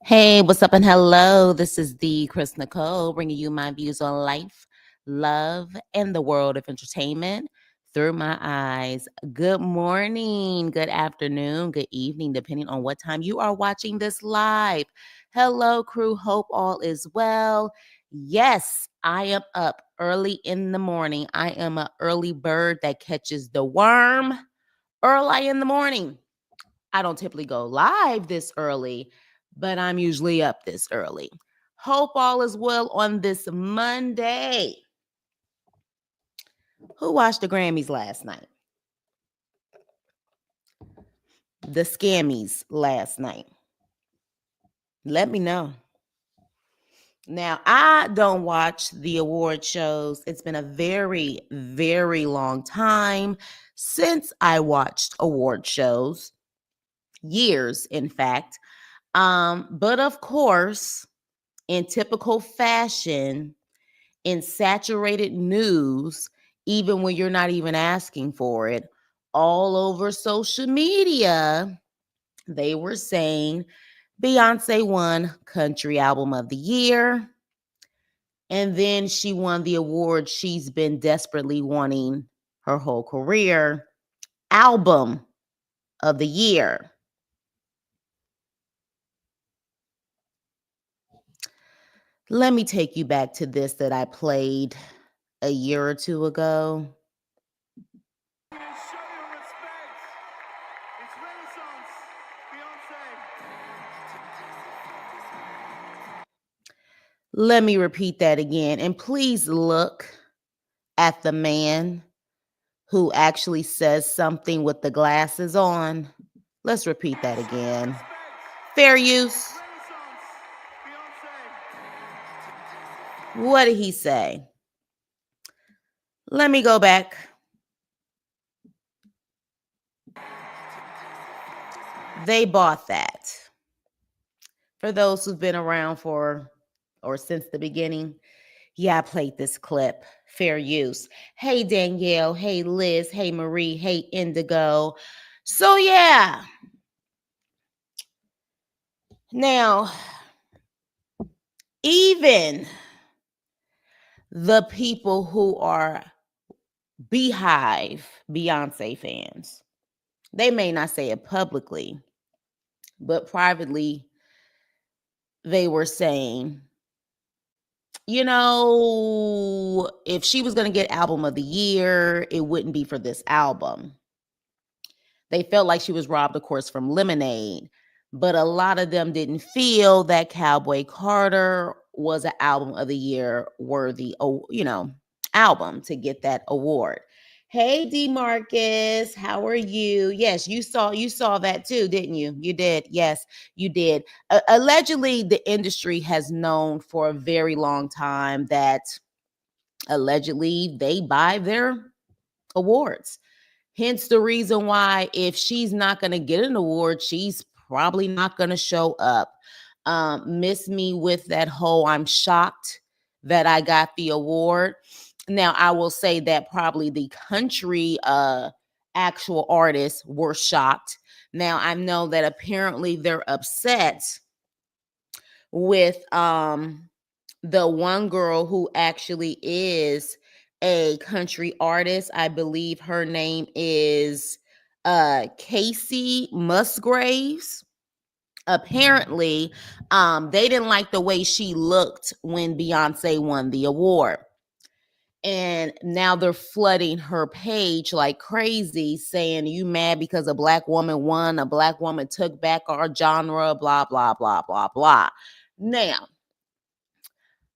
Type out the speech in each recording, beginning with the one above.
Hey, what's up and hello? This is the Chris Nicole bringing you my views on life, love, and the world of entertainment through my eyes. Good morning, good afternoon, good evening, depending on what time you are watching this live. Hello, crew. Hope all is well. Yes, I am up early in the morning. I am an early bird that catches the worm early in the morning. I don't typically go live this early, but I'm usually up this early. Hope all is well on this Monday. Who watched the Grammys last night? The Scammies last night. Let me know. Now, I don't watch the award shows. It's been a very, very long time since I watched award shows. Years, in fact. But of course, in typical fashion, in saturated news, even when you're not even asking for it, all over social media, they were saying Beyonce won Country Album of the Year. And then she won the award she's been desperately wanting her whole career, Album of the Year. Let me take you back to this that I played a year or two ago. Show your respect. It's Renaissance. Beyonce. Let me repeat that again. And please look at the man who actually says something with the glasses on. Let's repeat that again. Fair use. Renaissance. Beyonce. What did he say? Let me go back. They bought that. For those who've been around for or since the beginning, yeah, I played this clip. Fair use. Hey, Danielle. Hey, Liz. Hey, Marie. Hey, Indigo. So, yeah. Now, even the people who are Beehive Beyonce fans, they may not say it publicly, but privately, they were saying, if she was going to get Album of the Year, it wouldn't be for this album. They felt like she was robbed, of course, from Lemonade, but a lot of them didn't feel that Cowboy Carter was an Album of the Year worthy, album to get that award. Hey, DeMarcus, how are you? Yes, you saw that too, didn't you? You did. Yes, you did. Allegedly, the industry has known for a very long time that allegedly they buy their awards. Hence the reason why if she's not going to get an award, she's probably not going to show up. Miss me with that whole I'm shocked that I got the award. Now, I will say that probably the country actual artists were shocked. Now, I know that apparently they're upset with the one girl who actually is a country artist. I believe her name is Casey Musgraves. Apparently, they didn't like the way she looked when Beyonce won the award. And now they're flooding her page like crazy, saying, "You mad because a black woman won? A black woman took back our genre, blah, blah, blah, blah, blah." Now,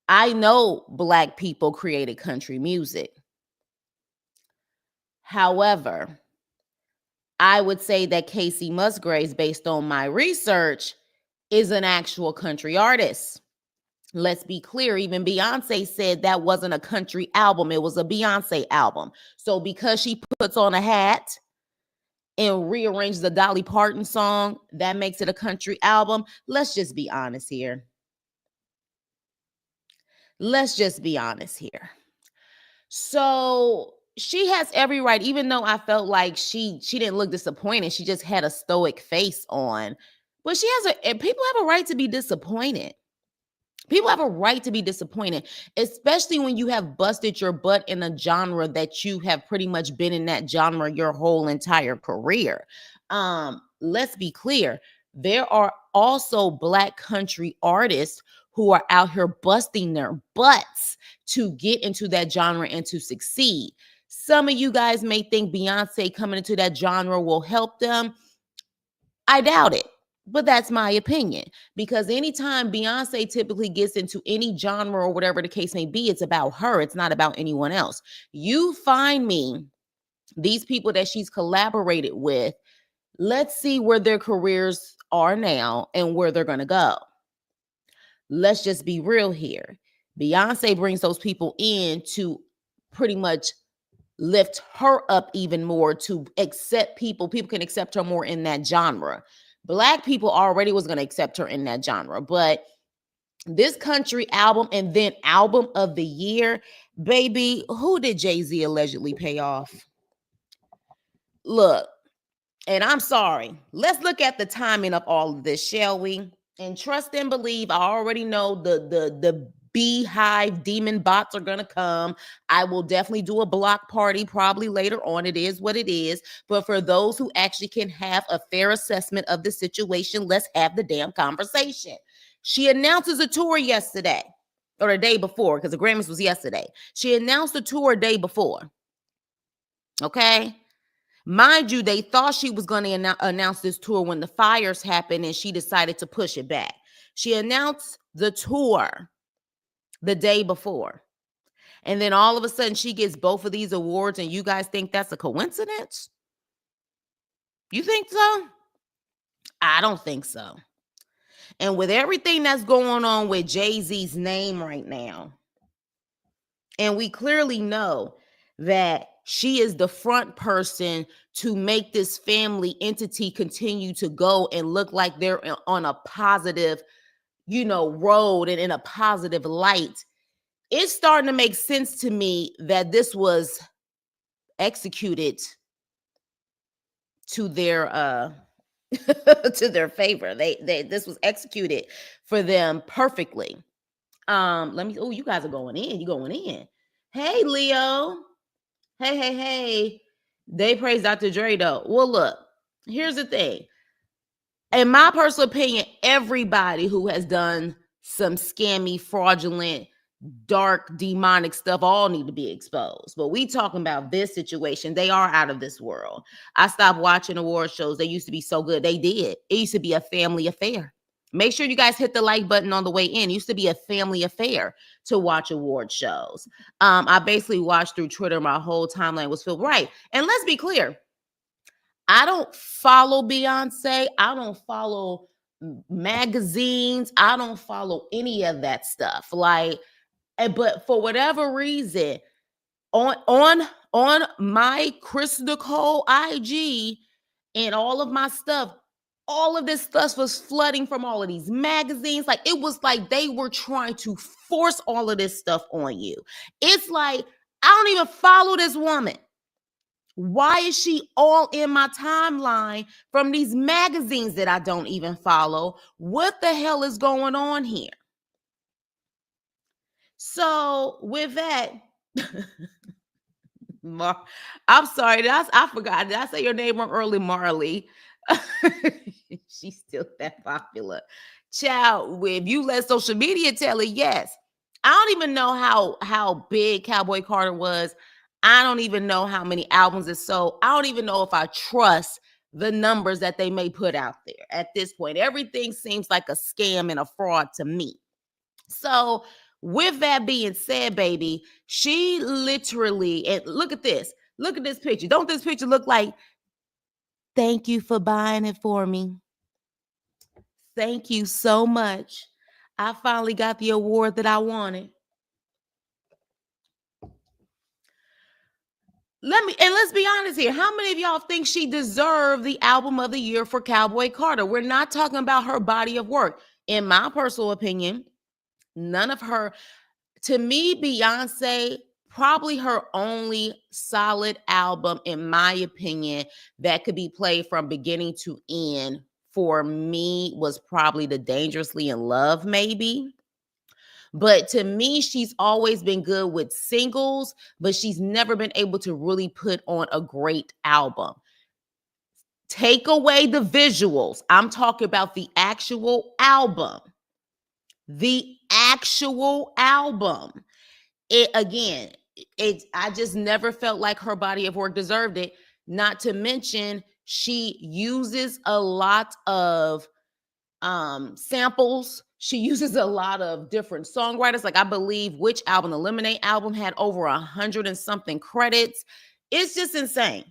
I know black people created country music. However, I would say that Casey Musgraves, based on my research, is an actual country artist. Let's be clear, even Beyonce said that wasn't a country album, it was a Beyonce album. So because she puts on a hat and rearranges the Dolly Parton song, that makes it a country album. Let's just be honest here. Let's just be honest here. So she has every right, even though I felt like she didn't look disappointed. She just had a stoic face on. But and people have a right to be disappointed. People have a right to be disappointed, especially when you have busted your butt in a genre that you have pretty much been in that genre your whole entire career. Let's be clear. There are also Black country artists who are out here busting their butts to get into that genre and to succeed. Some of you guys may think Beyonce coming into that genre will help them. I doubt it. But that's my opinion, because anytime Beyonce typically gets into any genre or whatever the case may be, it's about her. It's not about anyone else. You find me these people that she's collaborated with. Let's see where their careers are now and where they're going to go. Let's just be real here. Beyonce brings those people in to pretty much lift her up even more, to accept people. People can accept her more in that genre. Black people already was going to accept her in that genre, but this country album and then album of the year, baby, who did Jay-Z allegedly pay off? Look, and I'm sorry, let's look at the timing of all of this, shall we? And trust and believe, I already know the beehive demon bots are gonna come. I will definitely do a block party probably later on. It is what it is. But for those who actually can have a fair assessment of the situation, let's have the damn conversation. She announces a tour yesterday or the day before, because the Grammys was yesterday. She announced a tour a day before. Okay. Mind you, they thought she was going to announce this tour when the fires happened, and she decided to push it back. She announced the tour the day before. And then all of a sudden she gets both of these awards, and you guys think that's a coincidence? You think so? I don't think so. And with everything that's going on with Jay-Z's name right now, and we clearly know that she is the front person to make this family entity continue to go and look like they're on a positive, road and in a positive light. It's starting to make sense to me that this was executed to their to their favor. This was executed for them perfectly. You guys are going in. You going in. Hey, Leo. Hey. They praise Dr. Dre though. Well, look, here's the thing. In my personal opinion, everybody who has done some scammy, fraudulent, dark, demonic stuff all need to be exposed. But we talking about this situation. They are out of this world. I stopped watching award shows. They used to be so good. They did. It used to be a family affair. Make sure you guys hit the like button on the way in. It used to be a family affair to watch award shows. I basically watched through Twitter. My whole timeline was filled. Right. And let's be clear. I don't follow Beyonce. I don't follow magazines. I don't follow any of that stuff. But for whatever reason, on my Chris Nicole IG and all of my stuff, all of this stuff was flooding from all of these magazines. Like, it was like they were trying to force all of this stuff on you. It's like, I don't even follow this woman. Why is she all in my timeline from these magazines that I don't even follow? What the hell is going on here? So with that, I'm sorry. I forgot. Did I say your name wrong early, Marley? She's still that popular. Child, if you let social media tell it, yes. I don't even know how big Cowboy Carter was. I don't even know how many albums it sold. I don't even know if I trust the numbers that they may put out there at this point. Everything seems like a scam and a fraud to me. So with that being said, baby, she literally, and look at this picture. Don't this picture look like, thank you for buying it for me? Thank you so much. I finally got the award that I wanted. Let's be honest here. How many of y'all think she deserved the album of the year for Cowboy Carter? We're not talking about her body of work. In my personal opinion, none of her, to me, Beyonce, probably her only solid album, in my opinion, that could be played from beginning to end for me was probably the Dangerously in Love, maybe. But to me, she's always been good with singles, but she's never been able to really put on a great album. Take away the visuals. I'm talking about the actual album. The actual album. It again, I just never felt like her body of work deserved it. Not to mention, she uses a lot of samples. She uses a lot of different songwriters. Like I believe which album, the Lemonade album, had over 100 and something credits. It's just insane.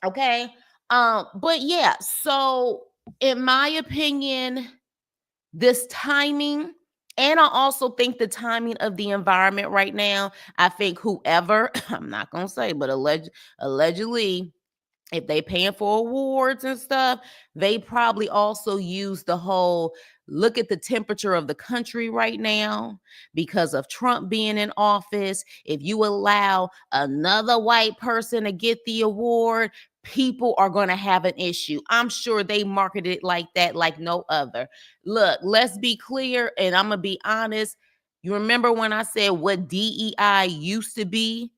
Okay. But yeah, so in my opinion, this timing, and I also think the timing of the environment right now, I think whoever, I'm not gonna say, but allegedly, if they paying for awards and stuff, they probably also use the whole look at the temperature of the country right now because of Trump being in office. If you allow another white person to get the award, people are going to have an issue. I'm sure they market it like that, like no other. Look, let's be clear, and I'm going to be honest. You remember when I said what DEI used to be?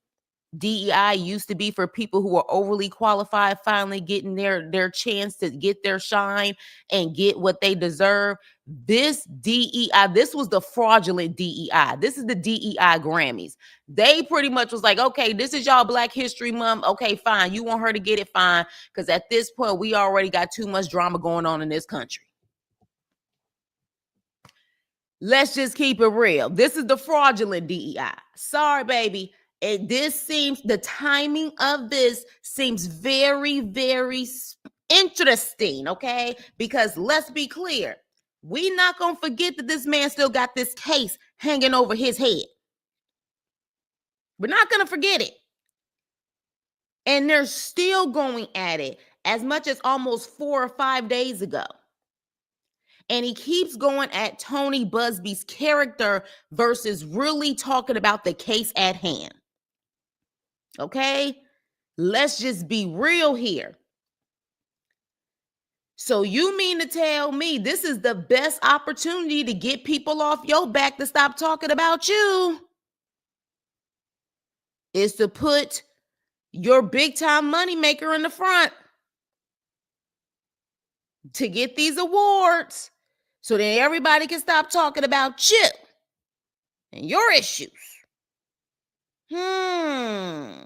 DEI used to be for people who are overly qualified, finally getting their chance to get their shine and get what they deserve. This DEI, this was the fraudulent DEI. This is the DEI Grammys. They pretty much was like, okay, this is y'all Black History Month. Okay, fine. You want her to get it, fine. Because at this point, we already got too much drama going on in this country. Let's just keep it real. This is the fraudulent DEI. Sorry, baby. This seems, the timing of this seems very, very interesting, okay? Because let's be clear, we're not going to forget that this man still got this case hanging over his head. We're not going to forget it. And they're still going at it as much as almost 4 or 5 days ago. And he keeps going at Tony Busby's character versus really talking about the case at hand. Okay? Let's just be real here. So you mean to tell me this is the best opportunity to get people off your back to stop talking about you? Is to put your big time moneymaker in the front to get these awards so that everybody can stop talking about you and your issues. Oh,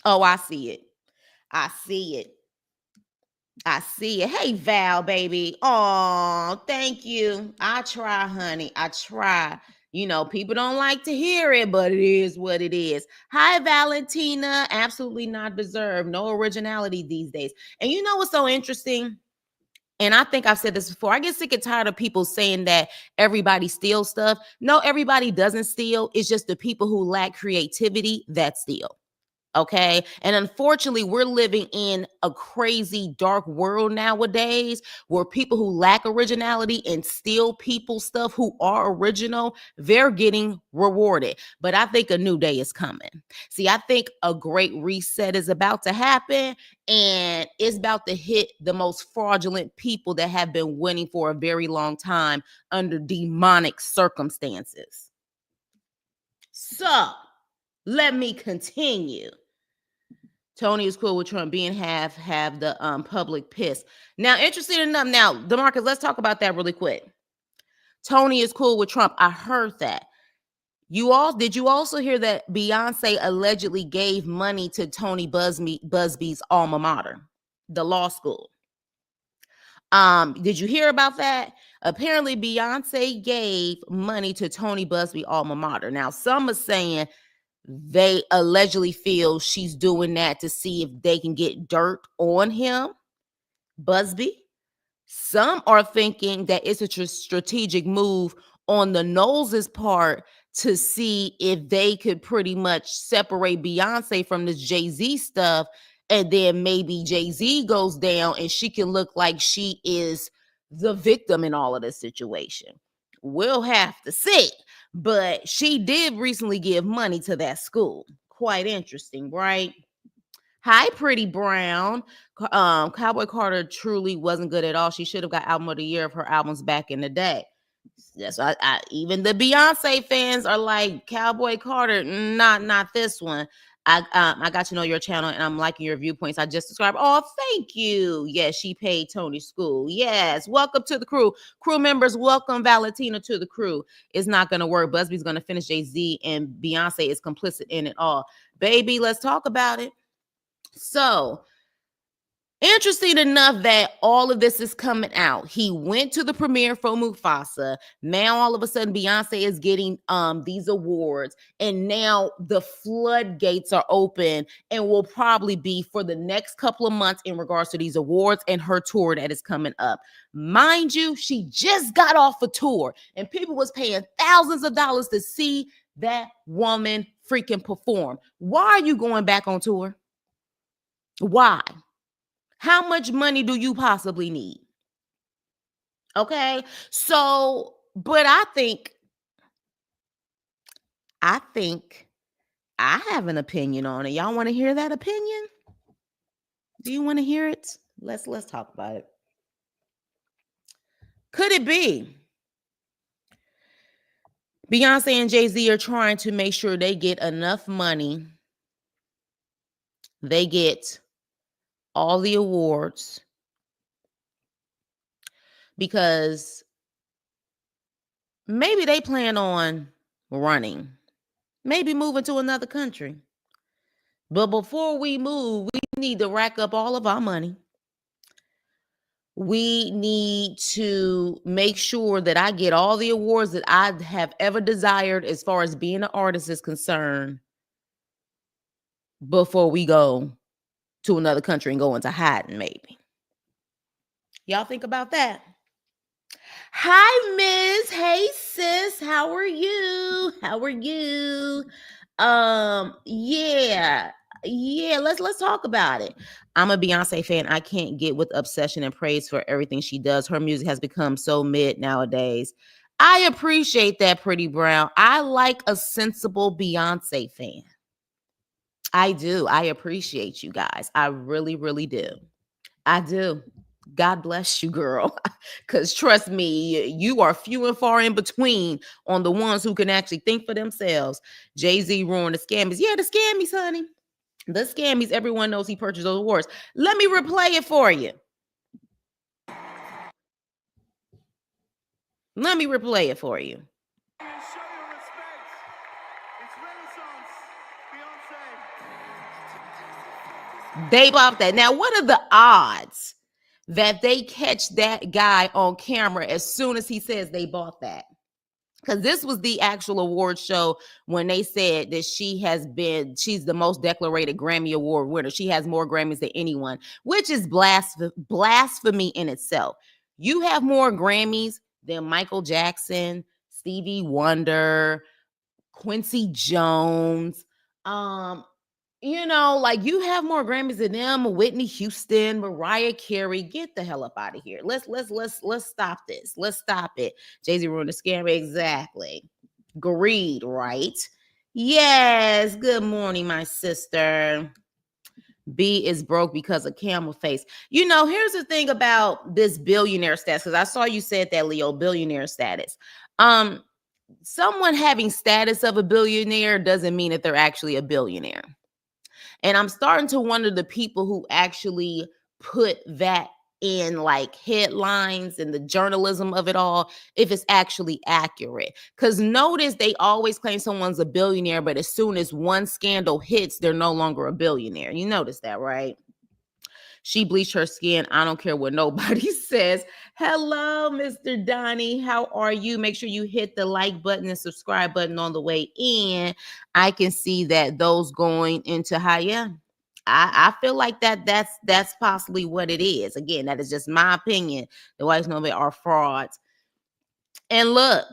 I see it. I see it. I see it. Hey, Val, baby. Oh, thank you. I try, honey. I try. You know, people don't like to hear it, but it is what it is. Hi, Valentina. Absolutely not deserved. No originality these days. And you know what's so interesting? And I think I've said this before. I get sick and tired of people saying that everybody steals stuff. No, everybody doesn't steal. It's just the people who lack creativity that steal. Okay. And unfortunately, we're living in a crazy, dark world nowadays where people who lack originality and steal people's stuff who are original, they're getting rewarded. But I think a new day is coming. See, I think a great reset is about to happen, and it's about to hit the most fraudulent people that have been winning for a very long time under demonic circumstances. So let me continue. Tony is cool with Trump being have the public pissed. Now, interesting enough, now, DeMarcus, let's talk about that really quick. Tony is cool with Trump. I heard that. Did you also hear that Beyonce allegedly gave money to Tony Busby's alma mater, the law school? Did you hear about that? Apparently, Beyonce gave money to Tony Busby alma mater. Now, some are saying they allegedly feel she's doing that to see if they can get dirt on him, Busby. Some are thinking that it's a strategic move on the Knowles' part to see if they could pretty much separate Beyonce from this Jay-Z stuff, and then maybe Jay-Z goes down and she can look like she is the victim in all of this situation. We'll have to see. But she did recently give money to that school. Quite interesting, right? Hi, Pretty Brown. Cowboy Carter truly wasn't good at all. She should have got album of the year of her albums back in the day. Yes, even the Beyonce fans are like Cowboy Carter, not this one. I got to know your channel and I'm liking your viewpoints I just described. Oh, thank you. Yes, she paid Tony School. Yes, welcome to the crew. Crew members, welcome Valentina to the crew. It's not gonna work. Busby's gonna finish Jay-Z and Beyonce is complicit in it all. Baby, let's talk about it. So, interesting enough that all of this is coming out. He went to the premiere for Mufasa. Now all of a sudden Beyonce is getting these awards, and now the floodgates are open and will probably be for the next couple of months in regards to these awards and her tour that is coming up. Mind you, she just got off a tour and people was paying thousands of dollars to see that woman freaking perform. Why are you going back on tour? Why? How much money do you possibly need? Okay. So, but I think I have an opinion on it. Y'all want to hear that opinion? Do you want to hear it? Let's talk about it. Could it be Beyonce and Jay-Z are trying to make sure they get enough money? They get all the awards because maybe they plan on running, maybe moving to another country. But before we move, we need to rack up all of our money. We need to make sure that I get all the awards that I have ever desired as far as being an artist is concerned before we go to another country and go into hiding, maybe. Y'all think about that? Hi, Miss. Hey, sis. How are you? How are you? Yeah. Let's talk about it. I'm a Beyonce fan. I can't get with obsession and praise for everything she does. Her music has become so mid nowadays. I appreciate that, Pretty Brown. I like a sensible Beyonce fan. I do. I appreciate you guys. I really, really do. I do. God bless you, girl. Because trust me, you are few and far in between on the ones who can actually think for themselves. Jay-Z ruined the scammies. Yeah, the scammies, honey. The scammies, everyone knows he purchased those awards. Let me replay it for you. Let me replay it for you. Show your respect. It's Renaissance. Beyonce. They bought that. Now, what are the odds that they catch that guy on camera as soon as he says they bought that? Because this was the actual award show when they said that she's the most decorated Grammy Award winner. She has more Grammys than anyone, which is blasphemy in itself. You have more Grammys than Michael Jackson, Stevie Wonder, Quincy Jones. Like you have more Grammys than them, Whitney Houston, Mariah Carey. Get the hell up out of here. Let's stop this. Let's stop it. Jay-Z ruined the scam. Exactly. Greed, right? Yes. Good morning, my sister. B is broke because of camel face. Here's the thing about this billionaire status, because I saw you said that, Leo, billionaire status. Someone having status of a billionaire doesn't mean that they're actually a billionaire. And I'm starting to wonder the people who actually put that in like headlines and the journalism of it all, if it's actually accurate. Because notice they always claim someone's a billionaire, but as soon as one scandal hits, they're no longer a billionaire. You notice that, right? She bleached her skin. I don't care what nobody says. Hello, Mr. Donnie. How are you? Make sure you hit the like button and subscribe button on the way in. I can see that those going into higher. I feel like that's possibly what it is. Again, that is just my opinion. The whites know they are frauds. And look,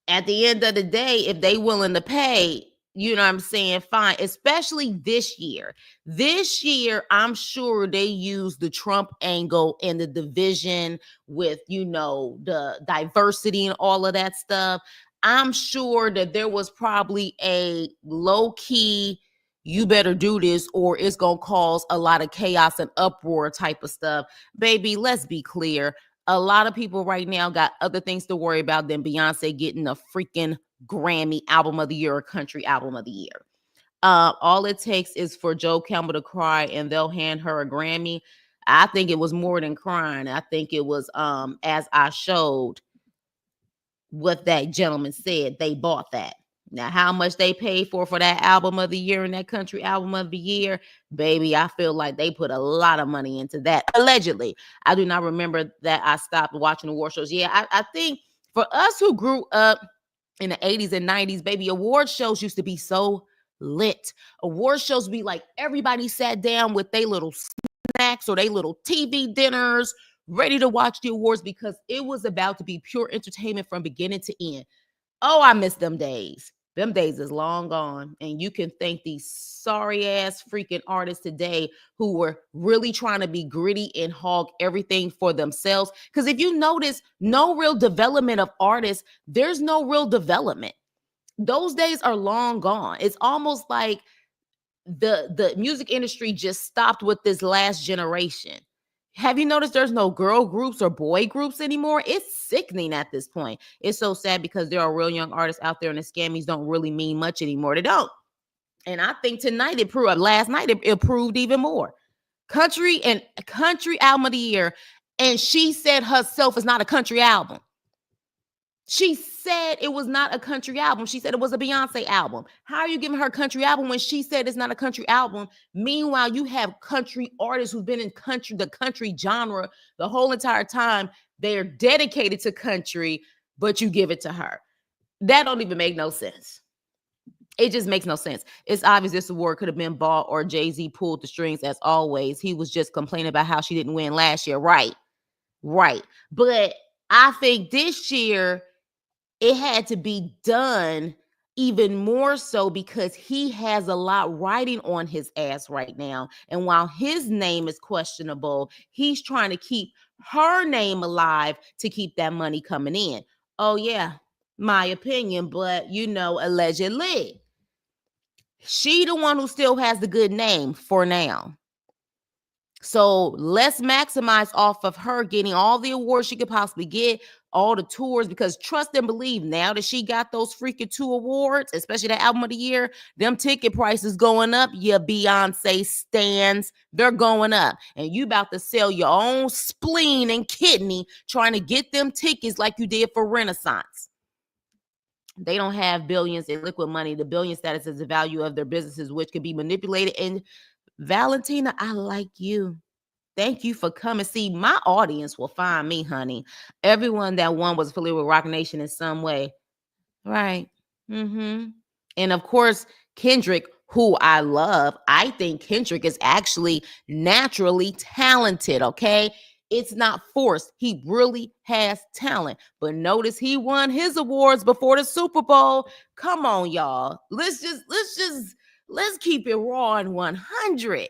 at the end of the day, if they willing to pay, you know what I'm saying, fine. Especially this year. This year, I'm sure they use the Trump angle and the division with, the diversity and all of that stuff. I'm sure that there was probably a low-key, you better do this or it's going to cause a lot of chaos and uproar type of stuff. Baby, let's be clear. A lot of people right now got other things to worry about than Beyonce getting a freaking Grammy album of the year or country album of the year. All it takes is for Joe Campbell to cry and they'll hand her a Grammy. I think it was more than crying. I think it was, as I showed what that gentleman said, they bought that. Now, how much they paid for that album of the year and that country album of the year, baby, I feel like they put a lot of money into that. Allegedly. I do not remember that I stopped watching award shows. Yeah, I think for us who grew up in the 80s and 90s, baby, award shows used to be so lit. Award shows be like everybody sat down with their little snacks or their little TV dinners, ready to watch the awards because it was about to be pure entertainment from beginning to end. Oh, I miss them days. Them days is long gone. And you can thank these sorry ass freaking artists today who were really trying to be gritty and hog everything for themselves. Because if you notice, no real development of artists, there's no real development. Those days are long gone. It's almost like the music industry just stopped with this last generation. Have you noticed there's no girl groups or boy groups anymore? It's sickening at this point. It's so sad because there are real young artists out there and the scammies don't really mean much anymore. They don't. And I think tonight it proved, last night it proved even more. Country album of the year. And she said herself it's not a country album. She said it was not a country album. She said it was a Beyonce album. How are you giving her a country album when she said it's not a country album? Meanwhile, you have country artists who've been in the country genre the whole entire time. They're dedicated to country, but you give it to her. That don't even make no sense. It just makes no sense. It's obvious this award could have been bought or Jay-Z pulled the strings as always. He was just complaining about how she didn't win last year. Right. But I think this year, it had to be done even more so because he has a lot riding on his ass right now. And while his name is questionable, he's trying to keep her name alive to keep that money coming in. Oh, yeah, my opinion, but allegedly. She the one who still has the good name for now. So let's maximize off of her getting all the awards she could possibly get, all the tours, because trust and believe now that she got those freaking 2 awards, especially the album of the year, them ticket prices going up. Your Beyonce stands, they're going up. And you about to sell your own spleen and kidney trying to get them tickets like you did for Renaissance. They don't have billions in liquid money. The billion status is the value of their businesses, which can be manipulated. And Valentina, I like you. Thank you for coming. See, my audience will find me, honey. Everyone that won was affiliated with Rock Nation in some way. Right. And of course, Kendrick, who I love, I think Kendrick is actually naturally talented, okay? It's not forced. He really has talent. But notice he won his awards before the Super Bowl. Come on, y'all. Let's keep it raw and 100.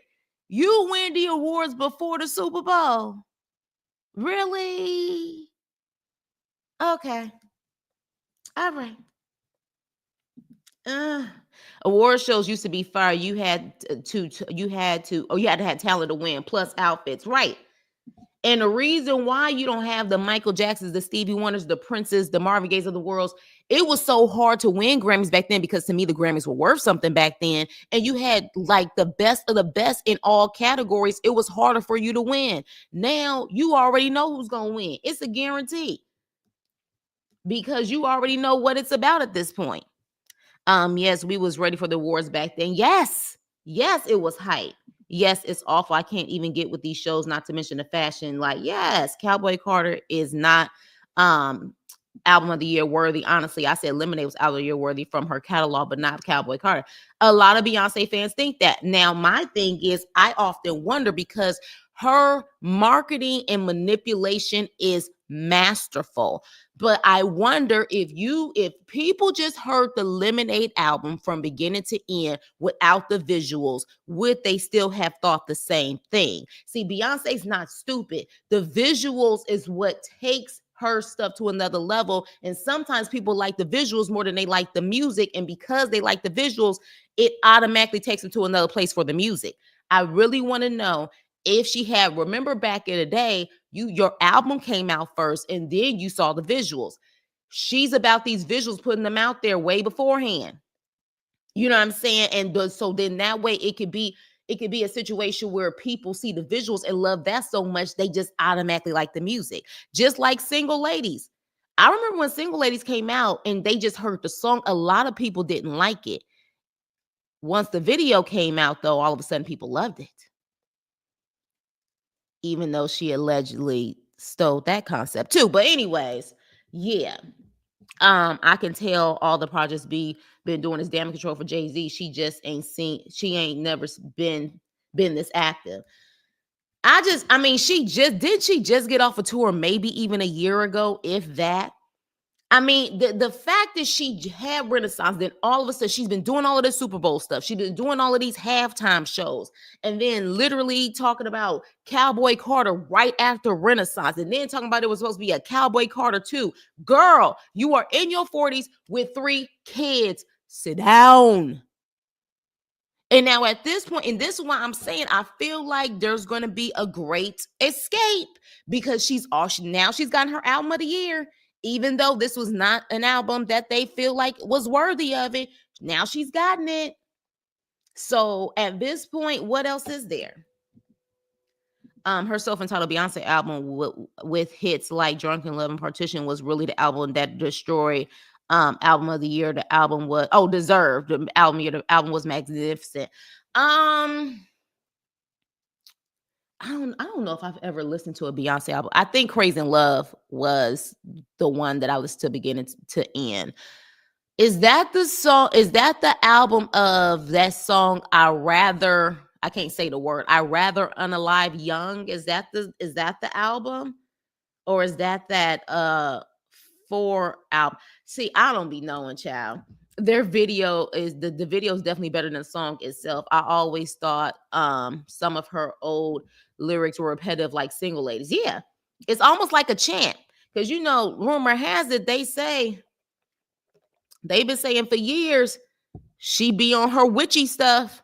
You win the awards before the Super Bowl. Really? Okay. All right. Award shows used to be fire. You had to have talent to win, plus outfits, right? And the reason why you don't have the Michael Jacksons, the Stevie Wonders, the Princes, the Marvin Gayes of the world, it was so hard to win Grammys back then because to me the Grammys were worth something back then. And you had like the best of the best in all categories. It was harder for you to win. Now you already know who's going to win. It's a guarantee because you already know what it's about at this point. Yes, we was ready for the awards back then. Yes, it was hype. Yes, it's awful. I can't even get with these shows, not to mention the fashion. Like, yes, Cowboy Carter is not album of the year worthy. Honestly, I said Lemonade was album of the year worthy from her catalog, but not Cowboy Carter. A lot of Beyonce fans think that. Now, my thing is, I often wonder because her marketing and manipulation is masterful. But I wonder if people just heard the Lemonade album from beginning to end without the visuals, would they still have thought the same thing? See, Beyonce's not stupid. The visuals is what takes her stuff to another level. And sometimes people like the visuals more than they like the music. And because they like the visuals, it automatically takes them to another place for the music. I really want to know if she had, remember back in the day, your album came out first and then you saw the visuals. She's about these visuals, putting them out there way beforehand. You know what I'm saying? And so then that way it could be a situation where people see the visuals and love that so much they just automatically like the music. Just like Single Ladies. I remember when Single Ladies came out and they just heard the song, a lot of people didn't like it. Once the video came out, though, all of a sudden people loved it. Even though she allegedly stole that concept too. But anyways, yeah. I can tell all the projects been doing this damage control for Jay-Z. She just ain't never been this active. She just get off a tour maybe even a year ago, if that. I mean, the fact that she had Renaissance, then all of a sudden she's been doing all of this Super Bowl stuff. She's been doing all of these halftime shows, and then literally talking about Cowboy Carter right after Renaissance, and then talking about it was supposed to be a Cowboy Carter 2. Girl, you are in your 40s with 3 kids. Sit down. And now at this point, and this is why I'm saying I feel like there's going to be a great escape, because she's gotten her album of the year. Even though this was not an album that they feel like was worthy of it, now she's gotten it. So at this point, what else is there? Her self-entitled Beyonce album with hits like Drunken Love and Partition was really the album that destroyed album of the year. The album was deserved. The album was magnificent. I don't know if I've ever listened to a Beyonce album. I think Crazy in Love was the one that I listened to beginning to end. Is that the song? Is that the album of that song? I can't say the word. I rather unalive young. Is that the album? Or is that 4 album? See, I don't be knowing, child. Their video is the video is definitely better than the song itself. I always thought some of her old lyrics were repetitive, like Single Ladies. Yeah, it's almost like a chant, because rumor has it they've been saying for years she be on her witchy stuff.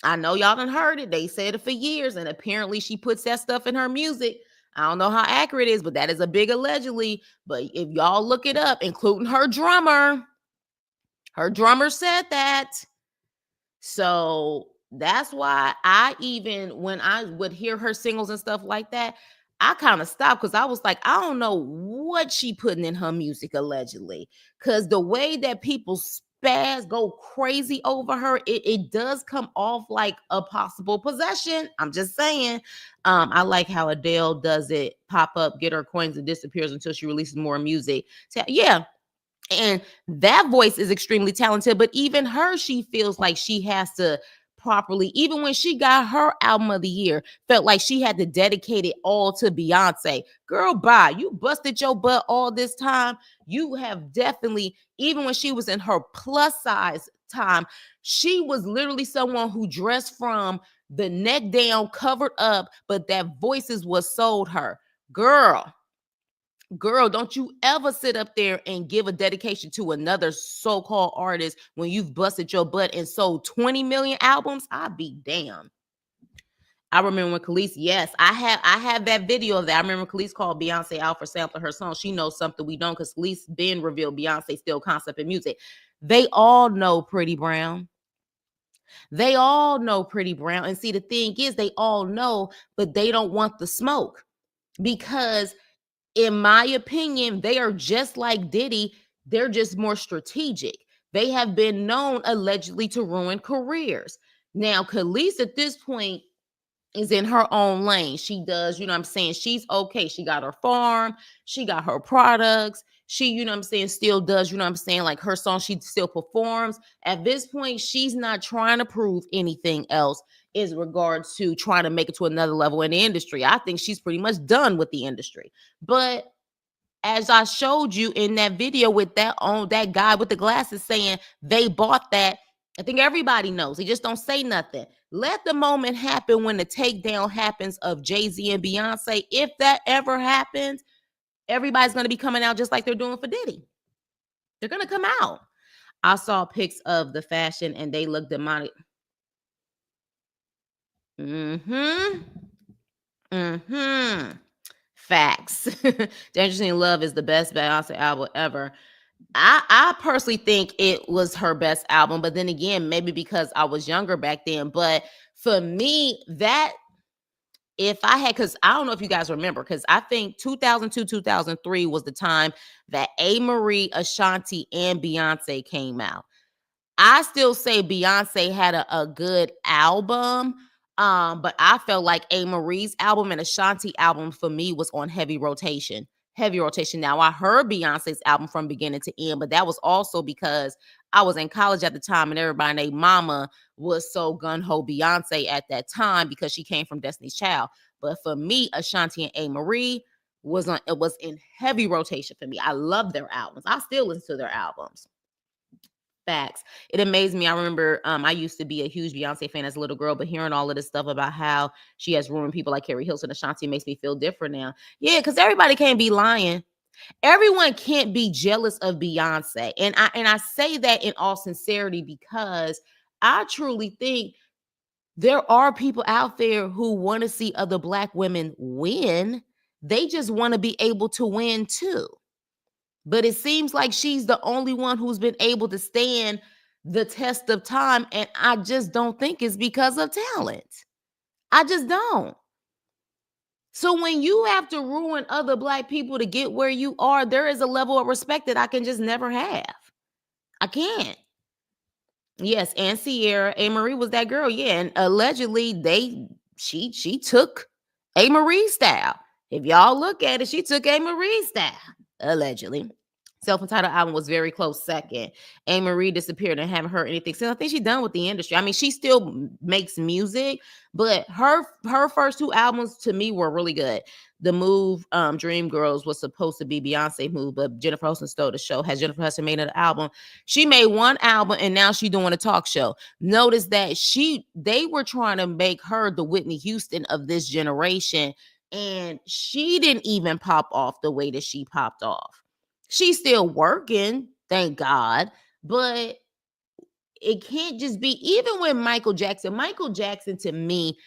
I know y'all done heard it. They said it for years, and apparently she puts that stuff in her music. I don't know how accurate it is, but that is a big allegedly. But if y'all look it up, including her drummer said that. So that's why when I would hear her singles and stuff like that, I kind of stopped, because I was like, I don't know what she putting in her music allegedly, because the way that people go crazy over her, it does come off like a possible possession. I'm just saying. I like how Adele does it: pop up, get her coins, and disappears until she releases more music. So, yeah. And that voice is extremely talented, but even her, she feels like she has to properly, even when she got her album of the year, felt like she had to dedicate it all to Beyonce. Girl, bye. You busted your butt all this time. You have definitely, even when she was in her plus size time, she was literally someone who dressed from the neck down, covered up, but that voices was sold her. Girl, don't you ever sit up there and give a dedication to another so-called artist when you've busted your butt and sold 20 million albums. I'd be damned. I remember when Khalees, yes, I have that video of that. I remember Khalees called Beyonce out for sampling her song. She knows something we don't, because Khalees been revealed Beyonce still concept in music. They all know Pretty Brown. They all know Pretty Brown. And see, the thing is, they all know, but they don't want the smoke, because in my opinion, they are just like Diddy. They're just more strategic. They have been known allegedly to ruin careers. Now, Khalees at this point is in her own lane. She does, you know what I'm saying? She's okay. She got her farm. She got her products. She, you know what I'm saying, still does, you know what I'm saying, like her song, she still performs. At this point, she's not trying to prove anything else in regards to trying to make it to another level in the industry. I think she's pretty much done with the industry. But as I showed you in that video with that guy with the glasses saying they bought that, I think everybody knows. He just don't say nothing. Let the moment happen when the takedown happens of Jay-Z and Beyonce. If that ever happens, everybody's going to be coming out just like they're doing for Diddy. They're going to come out. I saw pics of the fashion and they look demonic. Facts. Dangerously in Love is the best Beyonce album ever. I personally think it was her best album, but then again, maybe because I was younger back then. But for me, that if I had, because I don't know if you guys remember, because I think 2002, 2003 was the time that A. Marie, Ashanti, and Beyonce came out. I still say Beyonce had a good album, but I felt like A. Marie's album and Ashanti album for me was on heavy rotation. Heavy rotation. Now, I heard Beyonce's album from beginning to end, but that was also because I was in college at the time and everybody named Mama was so gun-ho Beyonce at that time because she came from Destiny's Child. But for me, Ashanti and A. Marie it was in heavy rotation for me. I love their albums. I still listen to their albums. Facts. It amazed me. I remember I used to be a huge Beyonce fan as a little girl, but hearing all of this stuff about how she has ruined people like Carrie Hilson and Ashanti makes me feel different now. Yeah, because everybody can't be lying. Everyone can't be jealous of Beyonce. And I say that in all sincerity because I truly think there are people out there who want to see other Black women win. They just want to be able to win too. But it seems like she's the only one who's been able to stand the test of time. And I just don't think it's because of talent. I just don't. So when you have to ruin other Black people to get where you are, there is a level of respect that I can just never have. I can't. Yes, and Sierra, A. Marie was that girl. Yeah, and allegedly she took A. Marie's style. If y'all look at it, she took A. Marie's style. Allegedly. Self-entitled album was very close second. A. Marie disappeared and haven't heard anything since. I think she's done with the industry. I mean, she still makes music, but her first two albums to me were really good. The Move, Dream Girls was supposed to be Beyonce move, but Jennifer Hudson stole the show. Has Jennifer Hudson made an album? She made one album and now she's doing a talk show. Notice that they were trying to make her the Whitney Houston of this generation, and she didn't even pop off the way that she popped off. She's still working, thank God, but it can't just be, even with Michael Jackson to me,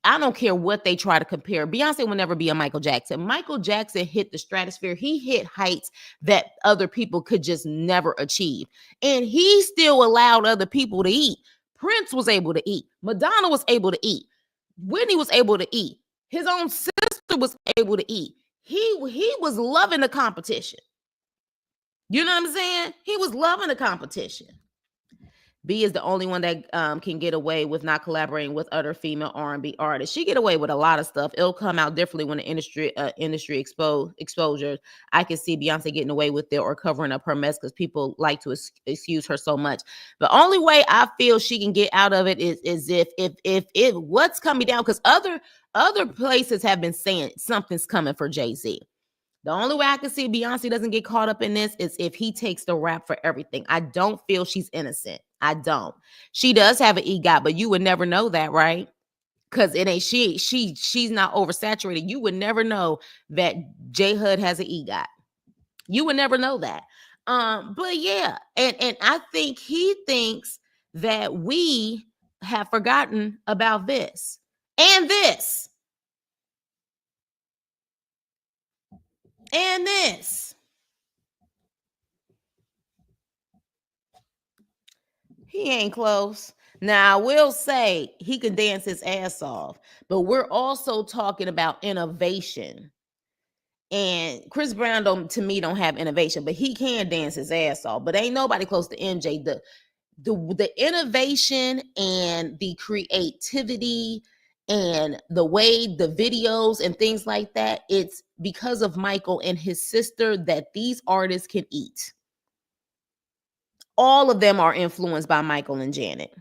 I don't care what they try to compare. Beyonce will never be a Michael Jackson. Michael Jackson hit the stratosphere. He hit heights that other people could just never achieve. And he still allowed other people to eat. Prince was able to eat. Madonna was able to eat. Whitney was able to eat. His own sister was able to eat. He was loving the competition. You know what I'm saying? He was loving the competition. B is the only one that can get away with not collaborating with other female R&B artists. She get away with a lot of stuff. It'll come out differently when the industry exposure. I can see Beyonce getting away with it or covering up her mess because people like to excuse her so much. The only way I feel she can get out of it is if what's coming down, because other places have been saying something's coming for Jay-Z. The only way I can see Beyonce doesn't get caught up in this is if he takes the rap for everything. I don't feel she's innocent. I don't. She does have an EGOT, but you would never know that, right? Because it ain't she's not oversaturated. You would never know that J Hud has an EGOT. You would never know that. But yeah, and I think he thinks that we have forgotten about this and this and this. He ain't close. Now, I will say he can dance his ass off, but we're also talking about innovation. And Chris Brown to me don't have innovation, but he can dance his ass off. But ain't nobody close to MJ. The innovation and the creativity and the way the videos and things like that, it's because of Michael and his sister that these artists can eat. All of them are influenced by Michael and Janet.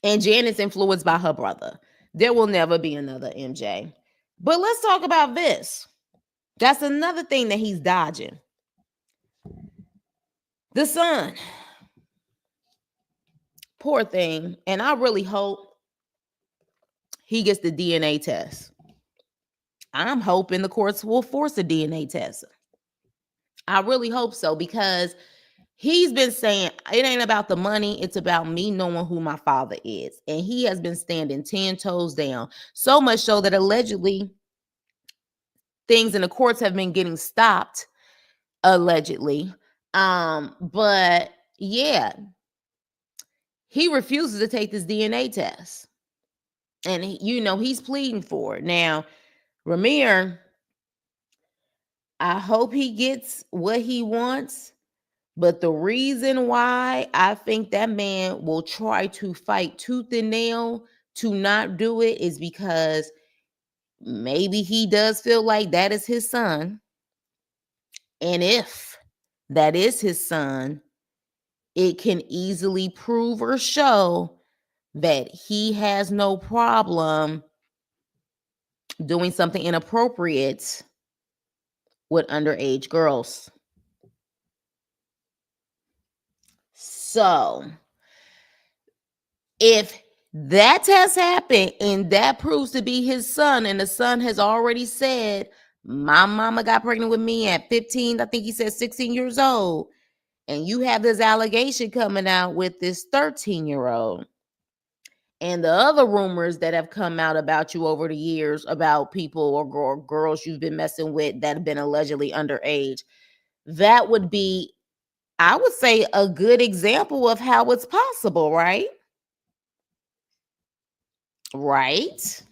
And Janet's influenced by her brother. There will never be another MJ. But let's talk about this. That's another thing that he's dodging. The son. Poor thing. And I really hope he gets the DNA test. I'm hoping the courts will force a DNA test. I really hope so, because he's been saying it ain't about the money, it's about me knowing who my father is. And he has been standing 10 toes down. So much so that allegedly things in the courts have been getting stopped, allegedly. But yeah, he refuses to take this DNA test. And he's pleading for it. Now, Ramir, I hope he gets what he wants. But the reason why I think that man will try to fight tooth and nail to not do it is because maybe he does feel like that is his son. And if that is his son, it can easily prove or show that he has no problem doing something inappropriate with underage girls. So, if that has happened and that proves to be his son, and the son has already said, my mama got pregnant with me at 15, I think he said 16 years old, and you have this allegation coming out with this 13-year-old, and the other rumors that have come out about you over the years about people or girls you've been messing with that have been allegedly underage, that would be, I would say, a good example of how it's possible, right? Right.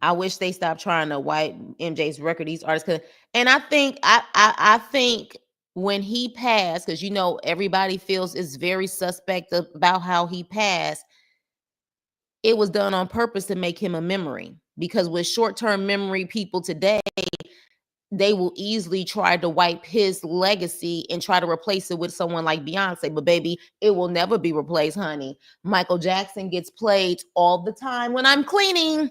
I wish they stopped trying to wipe MJ's record. These artists, and I think I think when he passed, because everybody feels is very suspect about how he passed. It was done on purpose to make him a memory, because with short-term memory people today, they will easily try to wipe his legacy and try to replace it with someone like Beyonce. But baby, it will never be replaced, honey. Michael Jackson gets played all the time when I'm cleaning,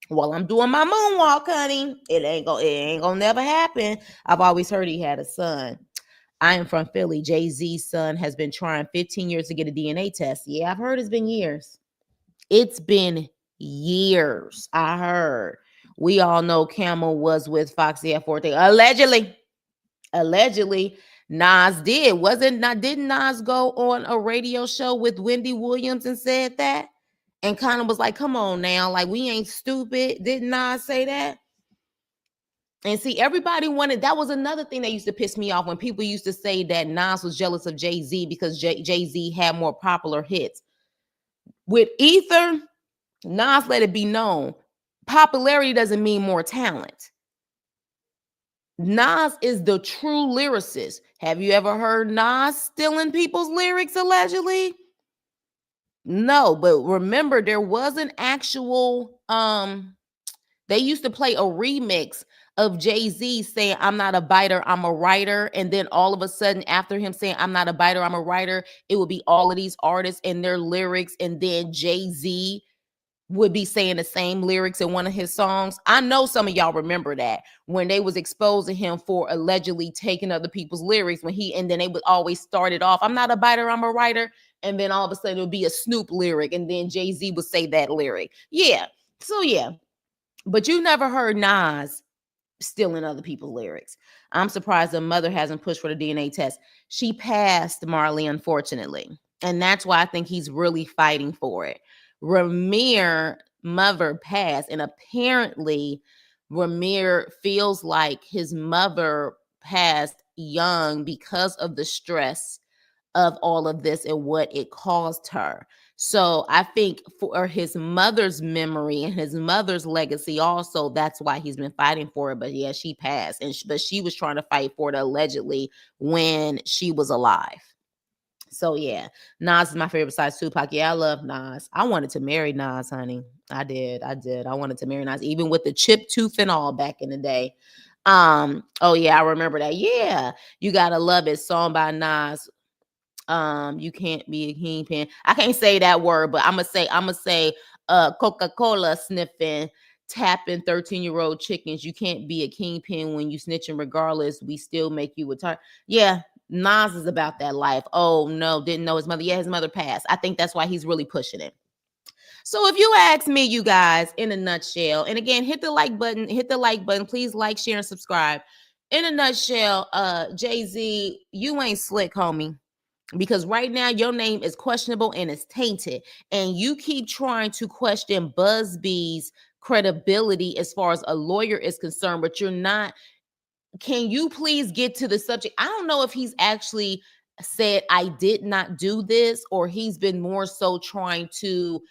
while I'm doing my moonwalk, honey. It ain't gonna never happen. I've always heard he had a son. I am from Philly. Jay-Z's son has been trying 15 years to get a DNA test. Yeah, I've heard it's been years. It's been years. I heard. We all know Camel was with Foxy at 14. Allegedly, Nas did. Didn't Nas go on a radio show with Wendy Williams and said that? And kind of was like, come on now, like, we ain't stupid. Didn't Nas say that? And see, everybody wanted, that was another thing that used to piss me off, when people used to say that Nas was jealous of Jay-Z because Jay-Z had more popular hits. With Ether, Nas let it be known, popularity doesn't mean more talent. Nas is the true lyricist. Have you ever heard Nas stealing people's lyrics allegedly? No, but remember, there was an actual they used to play a remix of Jay-Z saying, I'm not a biter, I'm a writer. And then all of a sudden, after him saying, I'm not a biter, I'm a writer, it would be all of these artists and their lyrics. And then Jay-Z would be saying the same lyrics in one of his songs. I know some of y'all remember that, when they was exposing him for allegedly taking other people's lyrics, and then they would always start it off, I'm not a biter, I'm a writer. And then all of a sudden it would be a Snoop lyric. And then Jay-Z would say that lyric. Yeah. So yeah. But you never heard Nas stealing other people's lyrics. I'm surprised the mother hasn't pushed for the DNA test. She passed, Marley, unfortunately. And that's why I think he's really fighting for it. Ramir mother passed, and apparently Ramir feels like his mother passed young because of the stress of all of this and what it caused her. So I think for his mother's memory and his mother's legacy also, that's why he's been fighting for it. But yeah, she passed, but she was trying to fight for it allegedly when she was alive. So yeah, Nas is my favorite besides Tupac. Yeah, I love Nas. I wanted to marry Nas, honey. I did. I wanted to marry Nas, even with the chip tooth and all back in the day. Oh yeah, I remember that. Yeah, You Gotta Love It, song by Nas. You can't be a kingpin. I can't say that word, but I'm gonna say Coca-Cola sniffing, tapping 13-year-old chickens. You can't be a kingpin when you snitching regardless. We still make you a target. Yeah, Nas is about that life. Oh no, didn't know his mother. Yeah, his mother passed. I think that's why he's really pushing it. So if you ask me, you guys, in a nutshell, and again, hit the like button, please like, share, and subscribe. in a nutshell, Jay-Z, you ain't slick, homie. Because right now your name is questionable and it's tainted. And you keep trying to question Busby's credibility as far as a lawyer is concerned, but you're not. Can you please get to the subject? I don't know if he's actually said, I did not do this, or he's been more so trying to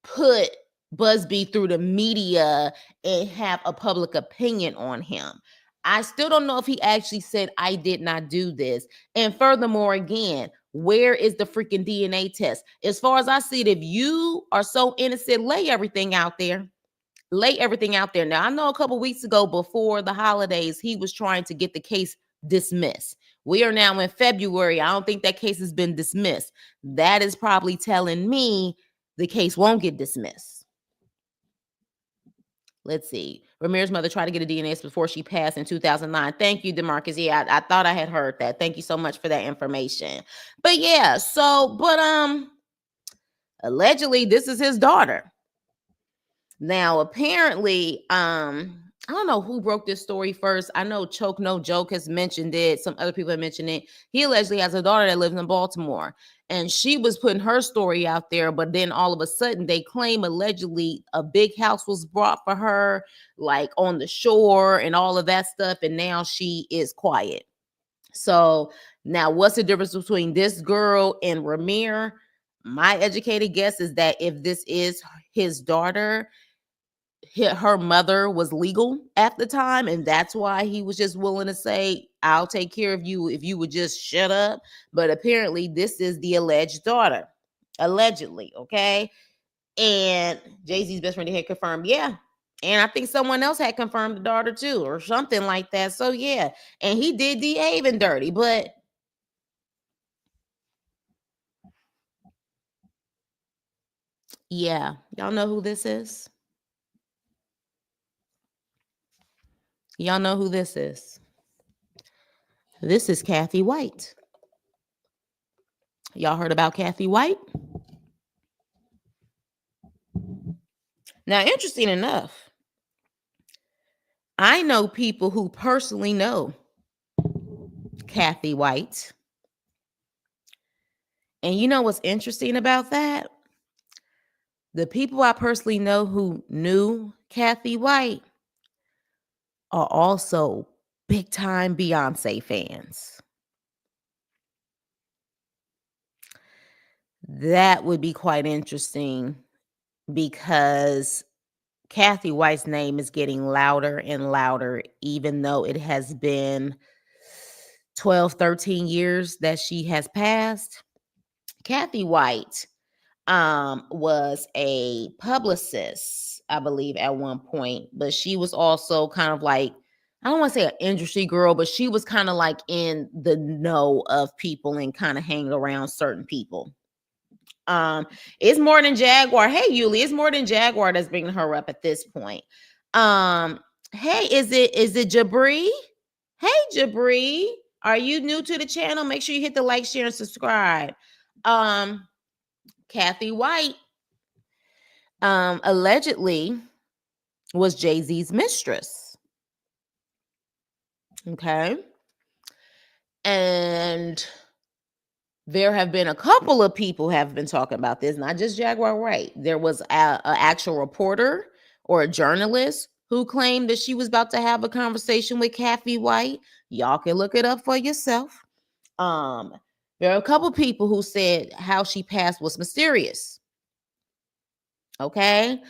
put Busby through the media and have a public opinion on him. I still don't know if he actually said, I did not do this. And furthermore, again, where is the freaking DNA test? As far as I see it, if you are so innocent, lay everything out there. Lay everything out there. Now, I know a couple weeks ago before the holidays, he was trying to get the case dismissed. We are now in February. I don't think that case has been dismissed. That is probably telling me the case won't get dismissed. Let's see. Ramirez's mother tried to get a DNA test before she passed in 2009. Thank you, DeMarcus. Yeah, I thought I had heard that. Thank you so much for that information. But yeah, allegedly this is his daughter. Now, apparently, I don't know who broke this story first. I know Choke No Joke has mentioned it. Some other people have mentioned it. He allegedly has a daughter that lives in Baltimore, and she was putting her story out there. But then all of a sudden, they claim allegedly a big house was brought for her, like on the shore and all of that stuff. And now she is quiet. So now, what's the difference between this girl and Ramir? My educated guess is that if this is his daughter, her mother was legal at the time, and that's why he was just willing to say, I'll take care of you if you would just shut up. But apparently this is the alleged daughter, allegedly. Okay. And Jay-Z's best friend had confirmed, yeah. And I think someone else had confirmed the daughter too, or something like that. So yeah, and he did DA even dirty. But yeah, y'all know who this is? Y'all know who this is? This is Kathy White. Y'all heard about Kathy White? Now, interesting enough, I know people who personally know Kathy White. And you know what's interesting about that? The people I personally know who knew Kathy White are also big time Beyonce fans. That would be quite interesting because Kathy White's name is getting louder and louder, even though it has been 12, 13 years that she has passed. Kathy White was a publicist, I believe, at one point, but she was also kind of like, I don't want to say an industry girl, but she was kind of like in the know of people and kind of hanging around certain people. It's more than Jaguar. Hey, Yuli, it's more than Jaguar that's bringing her up at this point. Hey, is it Jabri? Hey, Jabri, are you new to the channel? Make sure you hit the like, share, and subscribe. Kathy White, allegedly was Jay-Z's mistress. Okay, and there have been a couple of people have been talking about this, not just Jaguar Wright. There was an actual reporter or a journalist who claimed that she was about to have a conversation with Kathy White. Y'all can look it up for yourself. There are a couple people who said how she passed was mysterious. Okay.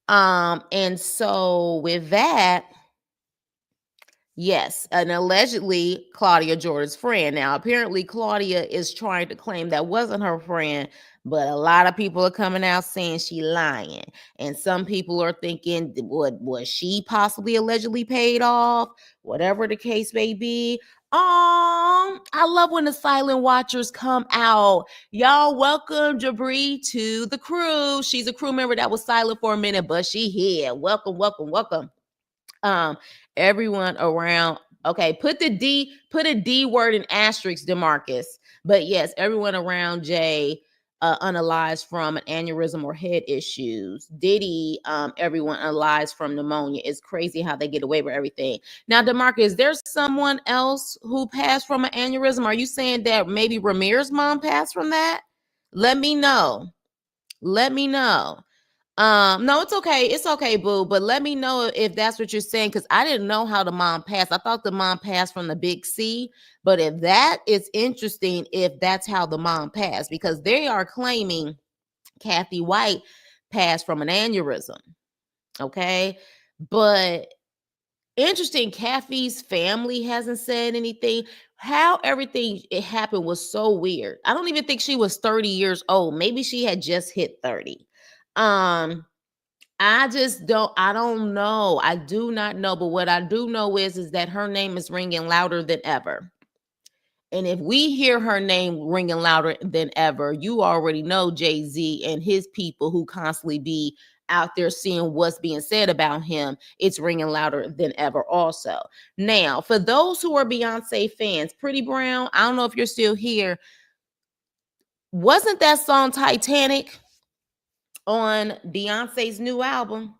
And so with that, yes, and allegedly Claudia Jordan's friend. Now, apparently Claudia is trying to claim that wasn't her friend, but a lot of people are coming out saying she lying. And some people are thinking, was she possibly allegedly paid off? Whatever the case may be. I love when the silent watchers come out. Y'all welcome Jabri to the crew. She's a crew member that was silent for a minute, but she here. Welcome, welcome, welcome. Everyone around, okay, put a D word in asterisk, DeMarcus. But yes, everyone around Jay unalized from an aneurysm or head issues. Diddy, everyone unalized from pneumonia. It's crazy how they get away with everything. Now, DeMarcus, is there someone else who passed from an aneurysm? Are you saying that maybe Ramirez's mom passed from that? Let me know. Let me know. No, it's okay. It's okay, boo. But let me know if that's what you're saying, because I didn't know how the mom passed. I thought the mom passed from the big C. But if that is interesting, if that's how the mom passed, because they are claiming Kathy White passed from an aneurysm. Okay. But interesting, Kathy's family hasn't said anything. How everything it happened was so weird. I don't even think she was 30 years old. Maybe she had just hit 30. I don't know. I do not know. But what I do know is that her name is ringing louder than ever. And if we hear her name ringing louder than ever, you already know Jay-Z and his people who constantly be out there seeing what's being said about him. It's ringing louder than ever also. Now, for those who are Beyonce fans, Pretty Brown, I don't know if you're still here. Wasn't that song Titanic on Beyonce's new album?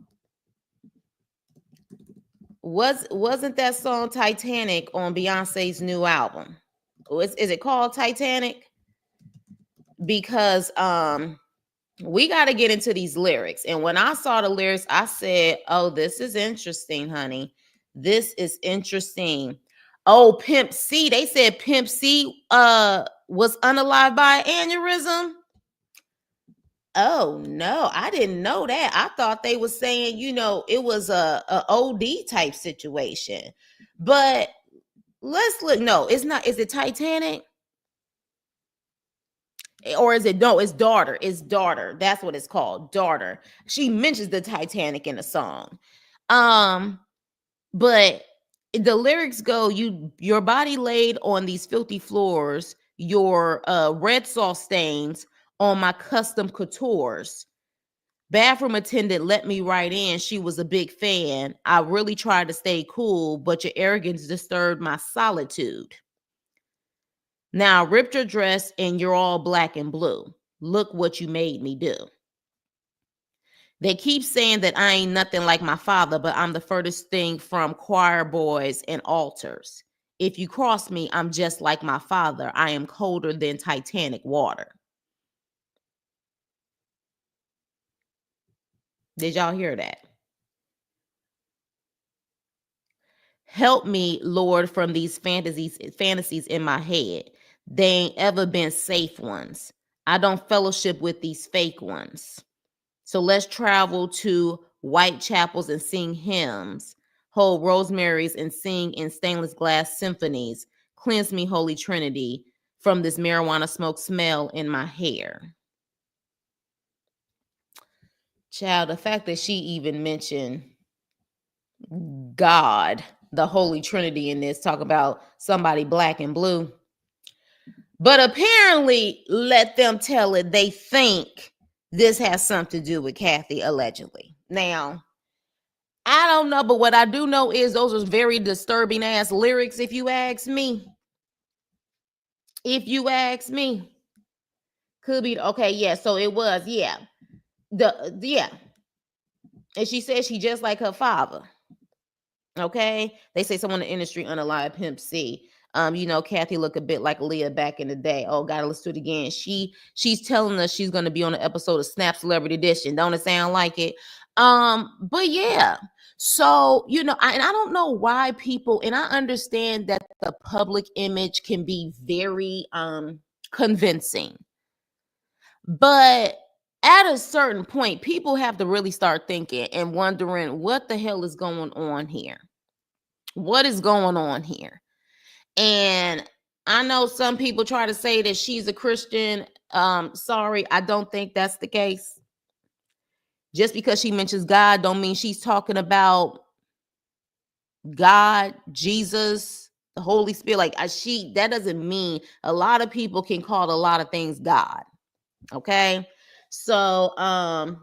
Wasn't that song Titanic on Beyonce's new album? Is it called Titanic? Because we got to get into these lyrics. And when I saw the lyrics, I said, "Oh, this is interesting, honey. This is interesting." Oh, Pimp C. They said Pimp C was unalived by aneurysm. Oh no, I didn't know that. I thought they were saying, it was a OD type situation. But let's look. No, it's not. Is it Titanic? Or is it no? It's daughter. It's daughter. That's what it's called. Daughter. She mentions the Titanic in the song. But the lyrics go, your body laid on these filthy floors, your red sauce stains on my custom coutures. Bathroom attendant let me right in. She was a big fan. I really tried to stay cool, but your arrogance disturbed my solitude. Now I ripped your dress and you're all black and blue. Look what you made me do. They keep saying that I ain't nothing like my father, but I'm the furthest thing from choir boys and altars. If you cross me, I'm just like my father. I am colder than Titanic water. Did y'all hear that? Help me, Lord, from these fantasies in my head. They ain't ever been safe ones. I don't fellowship with these fake ones. So let's travel to white chapels and sing hymns, hold rosemaries and sing in stainless glass symphonies. Cleanse me, Holy Trinity, from this marijuana smoke smell in my hair. Child, the fact that she even mentioned God, the Holy Trinity in this, talk about somebody black and blue. But apparently, let them tell it, they think this has something to do with Kathy, allegedly. Now, I don't know, but what I do know is those are very disturbing ass lyrics, if you ask me. If you ask me. Could be, okay, yeah, so it was, yeah. Yeah. And she said she just like her father. Okay, they say someone in the industry unalive Pimp C. Kathy look a bit like Leah back in the day. Oh, gotta listen to it again. She's telling us she's gonna be on an episode of Snap Celebrity Edition. Don't it sound like it? But yeah. So I don't know why people, and I understand that the public image can be very convincing, but at a certain point, people have to really start thinking and wondering what the hell is going on here. What is going on here? And I know some people try to say that she's a Christian. Sorry, I don't think that's the case. Just because she mentions God don't mean she's talking about God, Jesus, the Holy Spirit. Like that doesn't mean. A lot of people can call a lot of things God. Okay. So hi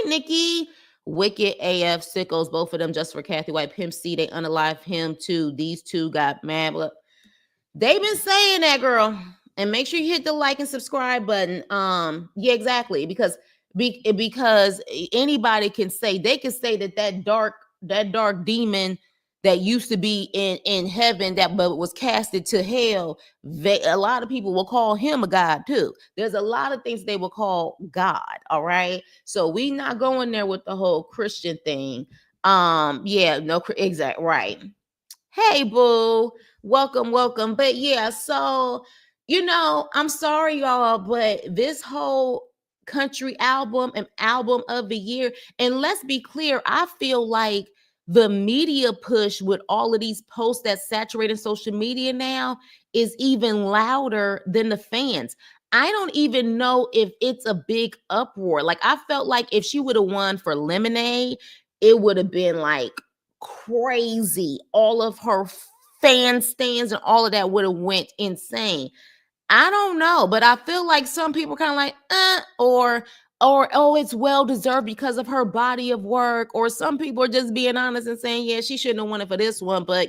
Nikki. Wicked AF sickos, both of them just for Kathy White. Pimp C, they unalive him too. These two got mad. But they've been saying that, girl. And make sure you hit the like and subscribe button. Yeah, exactly. Because anybody can say, they can say that dark demon that used to be in heaven, that but was casted to hell. A lot of people will call him a god too. There's a lot of things they will call God. All right. So we not going there with the whole Christian thing. Yeah, no, exact right. Hey, boo. Welcome, welcome. But yeah, so, I'm sorry, y'all, but this whole country album and album of the year, and let's be clear, I feel like the media push with all of these posts that saturating social media now is even louder than the fans. I don't even know if it's a big uproar. Like, I felt like if she would have won for Lemonade, it would have been like crazy. All of her fan stands and all of that would have went insane. I don't know, but I feel like some people kind of like, or oh, it's well deserved because of her body of work. Or some people are just being honest and saying, yeah, she shouldn't have won it for this one, but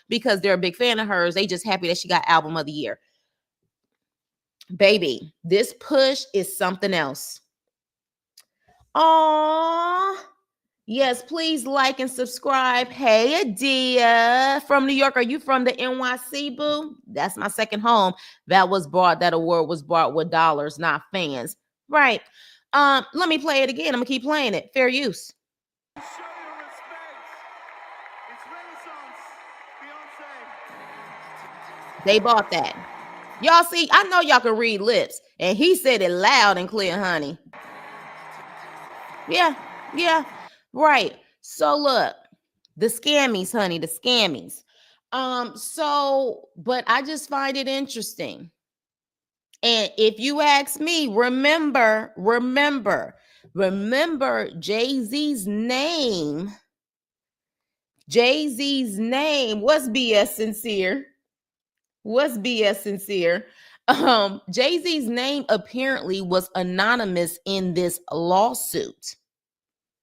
because they're a big fan of hers, they just happy that she got album of the year. Baby, this push is something else. Aww. Yes, please like and subscribe. Hey, Adia from New York. Are you from the NYC, boo? That's my second home. That award was bought with dollars, not fans. Right. Let me play it again. I'm gonna keep playing it. Fair use. Show your respect. It's Renaissance. Beyonce. They bought that. Y'all see, I know y'all can read lips, and he said it loud and clear, honey. Yeah, yeah, right. So look, the scammies, honey, the scammies. But I just find it interesting. And if you ask me, remember Jay-Z's name. Jay-Z's name was BS Sincere. Was BS Sincere. Jay-Z's name apparently was anonymous in this lawsuit.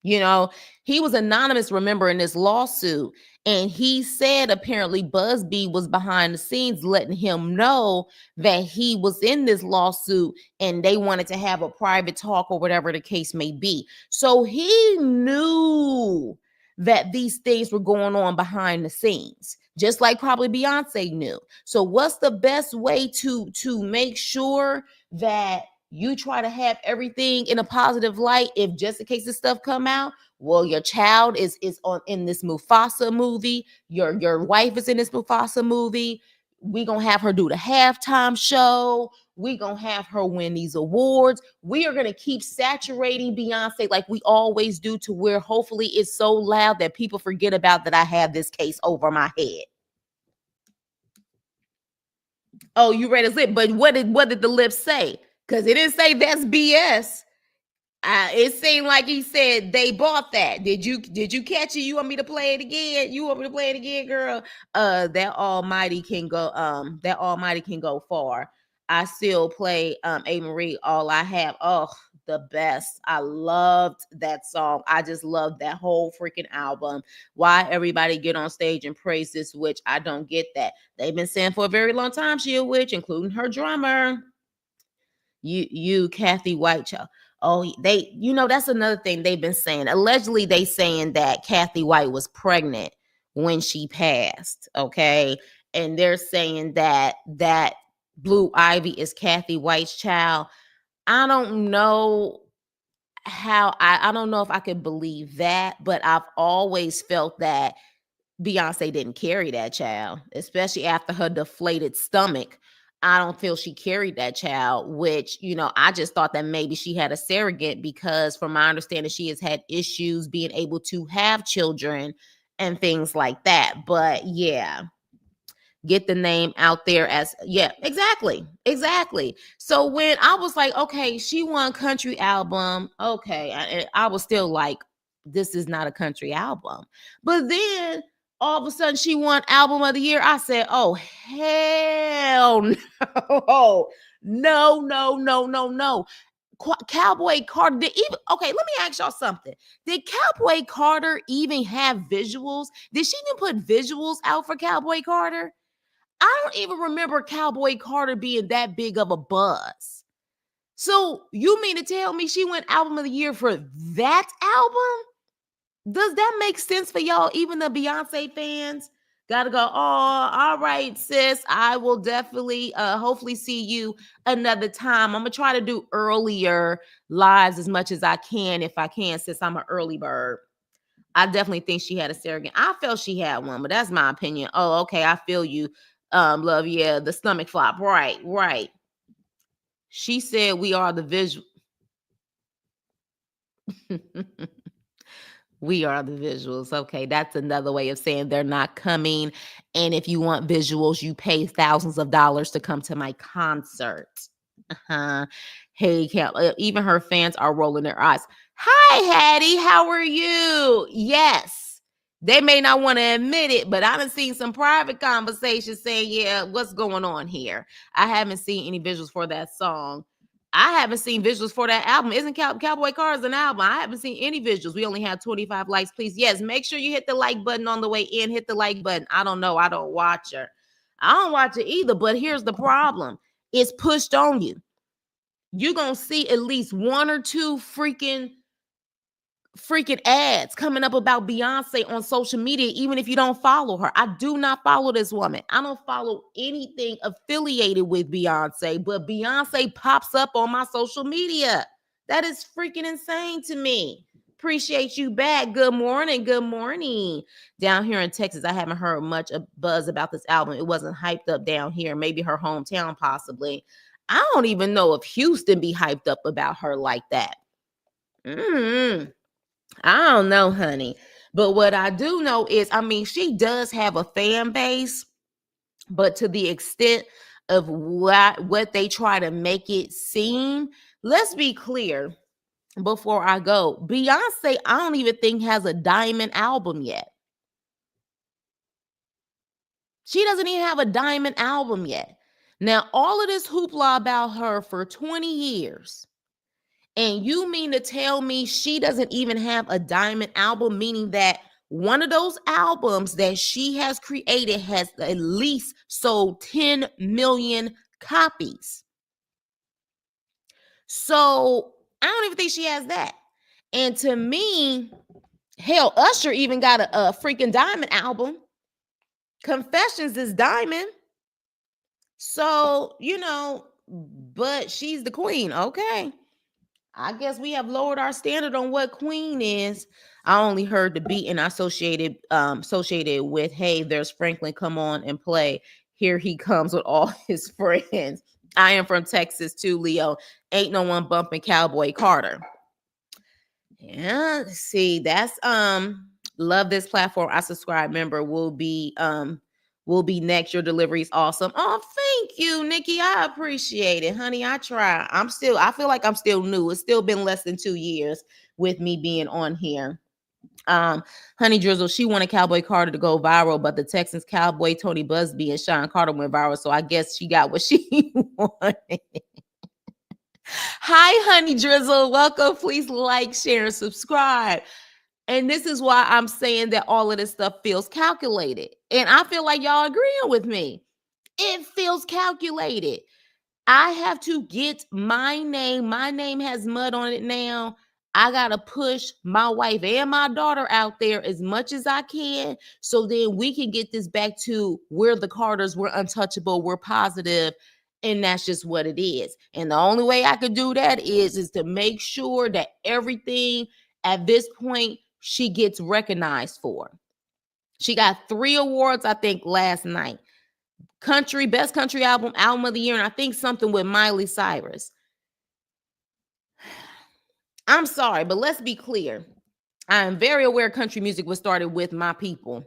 He was anonymous, remember, in this lawsuit. And he said apparently Busby was behind the scenes letting him know that he was in this lawsuit and they wanted to have a private talk or whatever the case may be. So he knew that these things were going on behind the scenes, just like probably Beyonce knew. So what's the best way to make sure that you try to have everything in a positive light if just in case this stuff come out? Well, your child is on in this Mufasa movie. Your wife is in this Mufasa movie. We gonna have her do the halftime show. We gonna have her win these awards. We are gonna keep saturating Beyonce like we always do, to where hopefully it's so loud that people forget about that I have this case over my head. Oh, you read his lip, but what did the lips say? Because it didn't say that's BS. It seemed like he said they bought that. Did you catch it? You want me to play it again? You want me to play it again, girl? That Almighty can go. That Almighty can go far. I still play A Marie. All I have. Oh, the best. I loved that song. I just loved that whole freaking album. Why everybody get on stage and praise this witch? I don't get that. They've been saying for a very long time she a witch, including her drummer. You Kathy White. Oh, that's another thing they've been saying. Allegedly, they saying that Kathy White was pregnant when she passed. Okay. And they're saying that Blue Ivy is Kathy White's child. I don't know I don't know if I could believe that, but I've always felt that Beyonce didn't carry that child, especially after her deflated stomach. I don't feel she carried that child, which, I just thought that maybe she had a surrogate, because from my understanding, she has had issues being able to have children and things like that. But yeah, get the name out there as, yeah, exactly. So when I was like, okay, she won country album, okay, I was still like, this is not a country album. But then all of a sudden she won album of the year. I said, oh hell no. No. Cowboy Carter did even, okay, let me ask y'all something. Did Cowboy Carter even have visuals? Did she even put visuals out for Cowboy Carter? I don't even remember Cowboy Carter being that big of a buzz. So you mean to tell me she went album of the year for that album? Does that make sense for y'all? Even the Beyonce fans gotta go, oh, all right, sis. I will definitely hopefully see you another time. I'm gonna try to do earlier lives as much as I can if I can, since I'm an early bird. I definitely think she had a surrogate. I felt she had one, but that's my opinion. Oh, okay, I feel you. Love, yeah, the stomach flop. Right, right. She said we are the visual. We are the visuals. Okay, that's another way of saying they're not coming. And if you want visuals, you pay thousands of dollars to come to my concert. Uh-huh. Hey, even her fans are rolling their eyes. Hi, Hattie. How are you? Yes. They may not want to admit it, but I done seen some private conversations saying, yeah, what's going on here? I haven't seen any visuals for that song. I haven't seen visuals for that album. Isn't Cowboy Cars an album? I haven't seen any visuals. We only have 25 likes, please. Yes, make sure you hit the like button on the way in. Hit the like button. I don't know. I don't watch her. I don't watch it either, but here's the problem. It's pushed on you. You're going to see at least one or two freaking ads coming up about Beyonce on social media, even if you don't follow her. I do not follow this woman. I don't follow anything affiliated with Beyonce, but Beyonce pops up on my social media. That is freaking insane to me. Appreciate you back. Good morning. Good morning. Down here in Texas, I haven't heard much buzz about this album. It wasn't hyped up down here. Maybe her hometown, possibly. I don't even know if Houston be hyped up about her like that. I don't know, honey. But what I do know is, I mean, she does have a fan base, but to the extent of what they try to make it seem, let's be clear before I go. Beyonce, I don't even think has a diamond album yet. She doesn't even have a diamond album yet. Now, all of this hoopla about her for 20 years. And you mean to tell me she doesn't even have a diamond album, meaning that one of those albums that she has created has at least sold 10 million copies. So I don't even think she has that. And to me, hell, Usher even got a freaking diamond album. Confessions is diamond. So, but she's the queen. Okay. I guess we have lowered our standard on what queen is. I only heard the beat and associated with, hey, there's Franklin, come on and play. Here he comes with all his friends. I am from Texas too, Leo. Ain't no one bumping Cowboy Carter. Yeah, see, that's love this platform. I subscribe member will be next. Your delivery is awesome. Oh, thank you, Nikki. I appreciate it, honey. I try. I feel like I'm still new. It's still been less than 2 years with me being on here. Honey Drizzle, she wanted Cowboy Carter to go viral, but the Texans Cowboy Tony Busby and Sean Carter went viral. So I guess she got what she wanted. Hi, Honey Drizzle. Welcome. Please like, share, and subscribe. And this is why I'm saying that all of this stuff feels calculated. And I feel like y'all agreeing with me. It feels calculated. I have to get my name. My name has mud on it now. I got to push my wife and my daughter out there as much as I can so then we can get this back to where the Carters were untouchable, we're positive, and that's just what it is. And the only way I could do that is to make sure that everything at this point she gets recognized for. She got 3 awards, I think, last night. Best country album of the year, and I think something with Miley Cyrus. I'm sorry, but let's be clear. I am very aware country music was started with my people.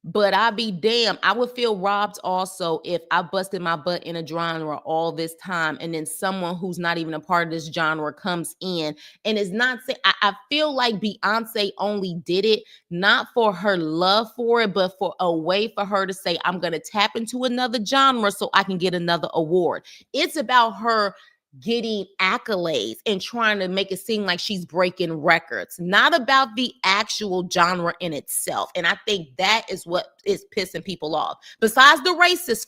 But I'd be damned. I would feel robbed also if I busted my butt in a genre all this time and then someone who's not even a part of this genre comes in and is not saying, I feel like Beyonce only did it not for her love for it, but for a way for her to say, I'm going to tap into another genre so I can get another award. It's about her getting accolades and trying to make it seem like she's breaking records, not about the actual genre in itself. And I think that is what is pissing people off. Besides the racist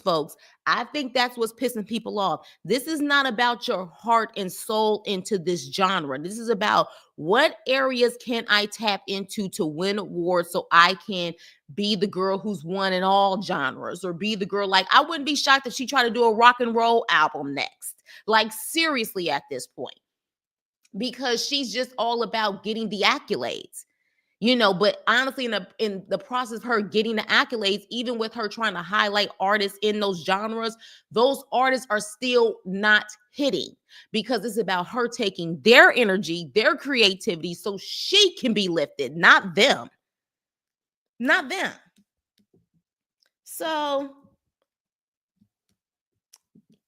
folks, I think that's what's pissing people off. This is not about your heart and soul into this genre. This is about what areas can I tap into to win awards so I can be the girl who's won in all genres, or be the girl, like, I wouldn't be shocked if she tried to do a rock and roll album next. Like, seriously, at this point, because she's just all about getting the accolades. But honestly, in the process of her getting the accolades, even with her trying to highlight artists in those genres, those artists are still not hitting, because it's about her taking their energy, their creativity, so she can be lifted, not them. Not them. So,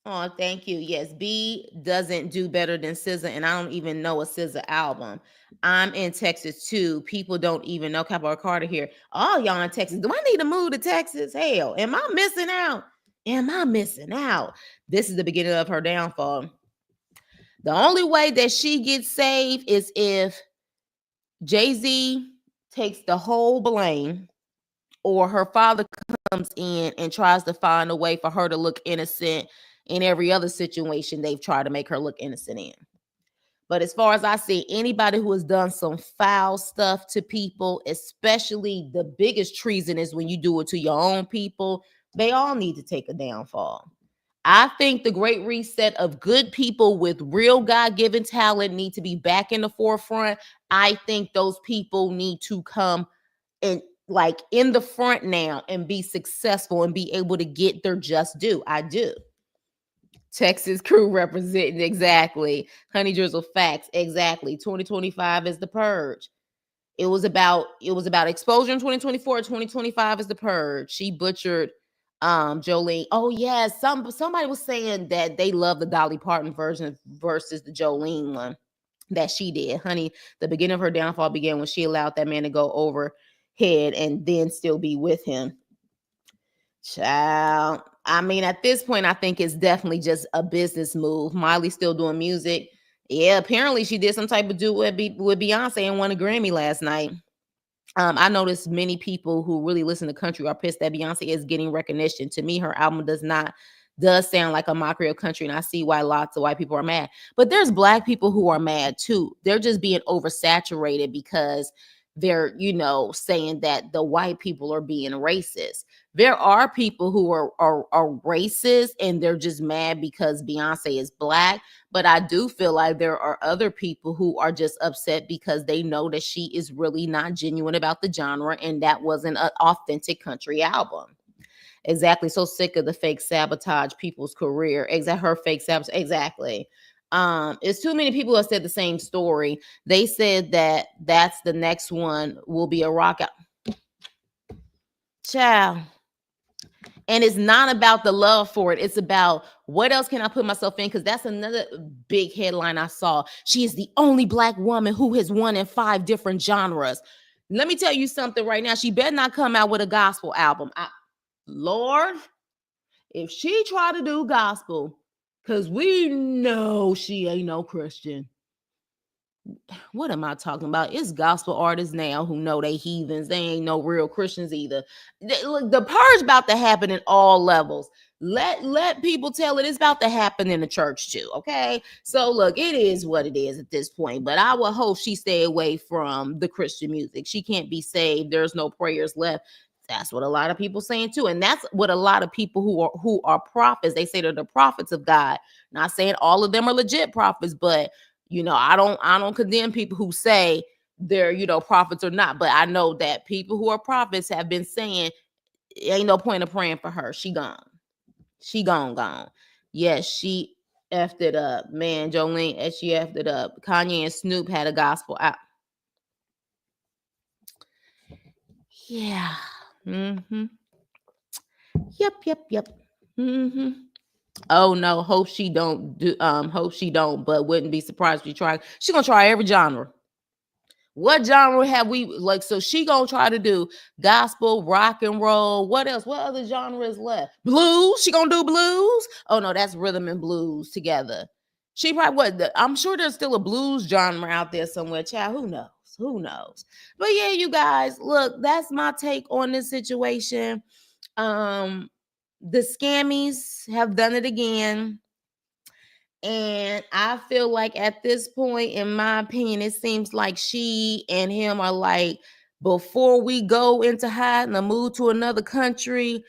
oh, thank you. Yes, B doesn't do better than SZA, and I don't even know a SZA album. I'm in Texas too. People don't even know Capital Carter here. Oh, y'all in Texas. Do I need to move to Texas? Hell, am I missing out? Am I missing out? This is the beginning of her downfall. The only way that she gets saved is if Jay-Z takes the whole blame, or her father comes in and tries to find a way for her to look innocent in every other situation they've tried to make her look innocent in. But as far as I see, anybody who has done some foul stuff to people, especially the biggest treason is when you do it to your own people, they all need to take a downfall. I think the great reset of good people with real God-given talent need to be back in the forefront. I think those people need to come and, like, in the front now and be successful and be able to get their just due. I do. Texas crew representing, exactly. Honey Drizzle facts, exactly. 2025 is the purge. It was about exposure in 2024. 2025 is the purge. She butchered Jolene. Oh yeah, somebody was saying that they love the Dolly Parton version versus the Jolene one that she did. Honey, the beginning of her downfall began when she allowed that man to go overhead and then still be with him. Child, I mean, at this point, I think it's definitely just a business move. Miley's still doing music. Yeah, apparently she did some type of duet with Beyonce and won a Grammy last night. I noticed many people who really listen to country are pissed that Beyonce is getting recognition. To me, her album does sound like a mockery of country, and I see why lots of white people are mad. But there's black people who are mad too. They're just being oversaturated because they're, saying that the white people are being racist. There are people who are racist, and they're just mad because Beyonce is black. But I do feel like there are other people who are just upset because they know that she is really not genuine about the genre, and that wasn't an authentic country album. Exactly. So sick of the fake sabotage people's career. Exactly. Her fake sabotage. Exactly. It's too many people who have said the same story. They said that that's the next one will be a rock out. Child. And it's not about the love for it. It's about what else can I put myself in? Because that's another big headline I saw. She is the only black woman who has won in 5 different genres. Let me tell you something right now. She better not come out with a gospel album. Lord, if she try to do gospel, because we know she ain't no Christian. What am I talking about? It's gospel artists now who know they heathens. They ain't no real Christians either. Look, the purge about to happen in all levels. Let people tell it. It's about to happen in the church too. Okay. So look, it is what it is at this point. But I would hope she stay away from the Christian music. She can't be saved. There's no prayers left. That's what a lot of people saying too. And that's what a lot of people who are prophets, they say they're the prophets of God. Not saying all of them are legit prophets, but I don't condemn people who say they're, prophets or not. But I know that people who are prophets have been saying ain't no point of praying for her. She gone. She gone. Yes, she effed it up. Man, Jolene, as she effed it up. Kanye and Snoop had a gospel out. Yeah. Mm-hmm. Yep. Mm-hmm. Oh no, hope she don't, but wouldn't be surprised if she try. She's gonna try every genre. What genre have we like? So she gonna try to do gospel, rock and roll. What else? What other genre is left? Blues. She gonna do blues? Oh no, that's rhythm and blues together. She probably what? I'm sure there's still a blues genre out there somewhere. Child, who knows? Who knows? But yeah, you guys, look, that's my take on this situation. Um, the scammies have done it again. And I feel like at this point, in my opinion, it seems like she and him are like, before we go into hiding or move to another country,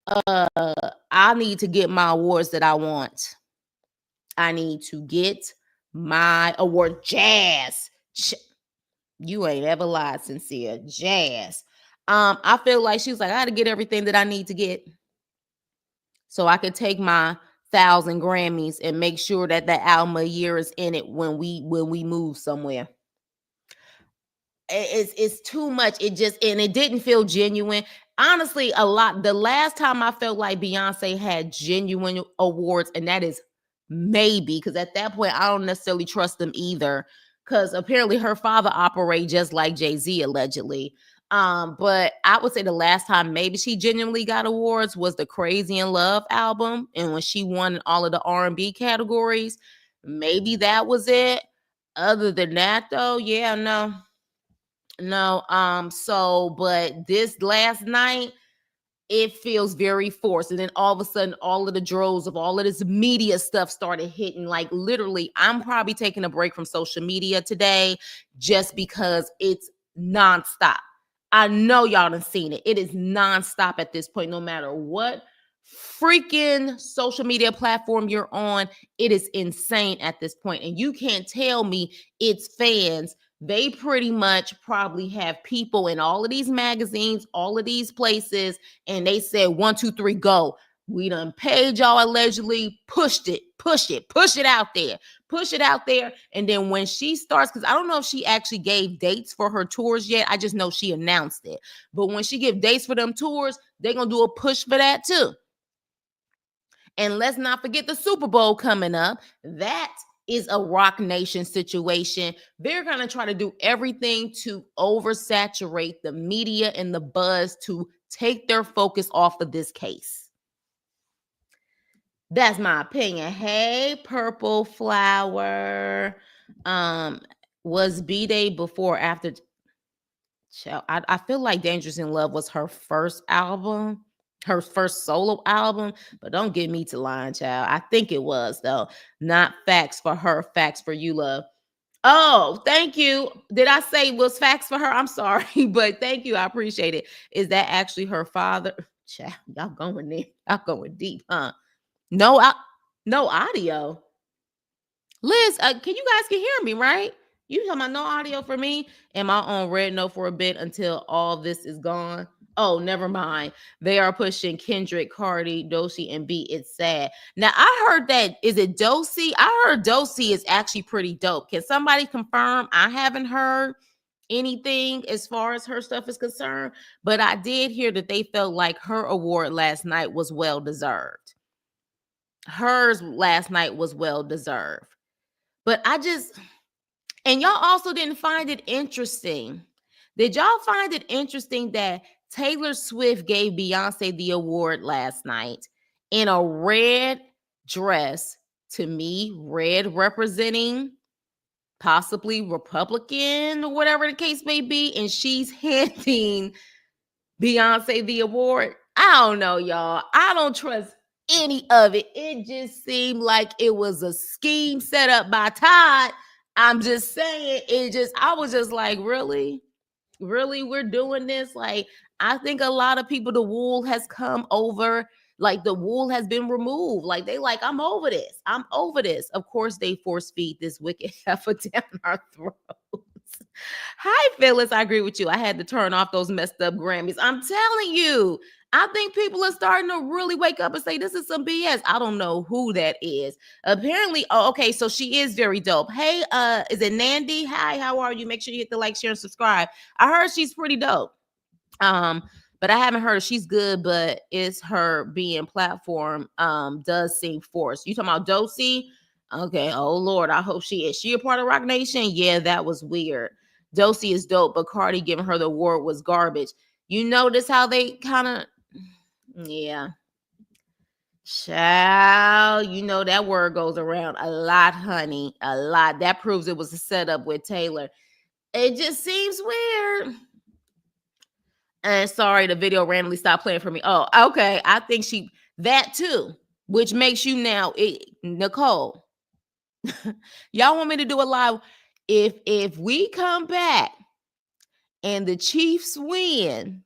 I need to get my awards that I want. I need to get my award. Jazz. You ain't ever lied, Sincere. Jazz. I feel like she was like, I got to get everything that I need to get so I could take my 1,000 Grammys and make sure that the album of the year is in it when we move somewhere. It's too much. It just and it didn't feel genuine. Honestly, a lot. The last time I felt like Beyonce had genuine awards, and that is maybe because at that point I don't necessarily trust them either. Because apparently her father operates just like Jay-Z allegedly. But I would say the last time maybe she genuinely got awards was the Crazy in Love album, and when she won all of the R&B categories, maybe that was it. Other than that, though, yeah, no. No, so but this last night, it feels very forced. And then all of a sudden, all of the droves of all of this media stuff started hitting. Like literally, I'm probably taking a break from social media today just because it's nonstop. I know y'all done seen it. It is nonstop at this point, no matter what freaking social media platform you're on. It is insane at this point. And you can't tell me it's fans. They pretty much probably have people in all of these magazines, all of these places, and they said, 1, 2, 3, go. We done paid y'all allegedly, pushed it, push it out there, push it out there. And then when she starts, because I don't know if she actually gave dates for her tours yet. I just know she announced it. But when she give dates for them tours, they're gonna do a push for that too. And let's not forget the Super Bowl coming up. That is a Rock Nation situation. They're going to try to do everything to oversaturate the media and the buzz to take their focus off of this case. That's my opinion. Hey, Purple Flower. Was B-Day before or after? I feel like Dangerous in Love was her first album, her first solo album, but don't get me to lying, child. I think it was, though. Not facts for her, facts for you, love. Oh, thank you. Did I say it was facts for her? I'm sorry, but thank you. I appreciate it. Is that actually her father? Child, y'all going there. Y'all going deep, huh? No, no audio. Liz, can you guys can hear me, right? You talking about no audio for me? Am I on red note for a bit until all this is gone? Oh, never mind. They are pushing Kendrick, Cardi, Doshi, and B. It's sad. Now I heard that is it Doshi? I heard Doshi is actually pretty dope. Can somebody confirm? I haven't heard anything as far as her stuff is concerned, but I did hear that they felt like her award last night was well deserved. Hers last night was well deserved. But and y'all also didn't find it interesting. Did y'all find it interesting that Taylor Swift gave Beyonce the award last night in a red dress? To me, red representing possibly Republican or whatever the case may be, and she's handing Beyonce the award. I don't know, y'all. I don't trust any of it. It just seemed like it was a scheme set up by Todd. I'm just saying, I was just like, really? Really? We're doing this? Like, I think a lot of people, the wool has come over, like the wool has been removed. Like, they like, I'm over this. I'm over this. Of course, they force feed this wicked heifer down our throats. Hi, Phyllis. I agree with you. I had to turn off those messed up Grammys. I'm telling you, I think people are starting to really wake up and say, this is some BS. I don't know who that is. Apparently, oh, okay, so she is very dope. Hey, is it Nandy? Hi, how are you? Make sure you hit the like, share, and subscribe. I heard she's pretty dope. But I haven't heard she's good, but it's her being platform does seem forced. You talking about Dosey? Okay, oh Lord, I hope she is. She a part of Rock Nation? Yeah, that was weird. Dosey is dope, but Cardi giving her the award was garbage. You notice how they kind of, yeah. Child, you know that word goes around a lot, honey. A lot. That proves it was a setup with Taylor. It just seems weird. And sorry, the video randomly stopped playing for me. Oh, okay. I think that too, which makes you now, Nicole. Y'all want me to do a live? If we come back and the Chiefs win,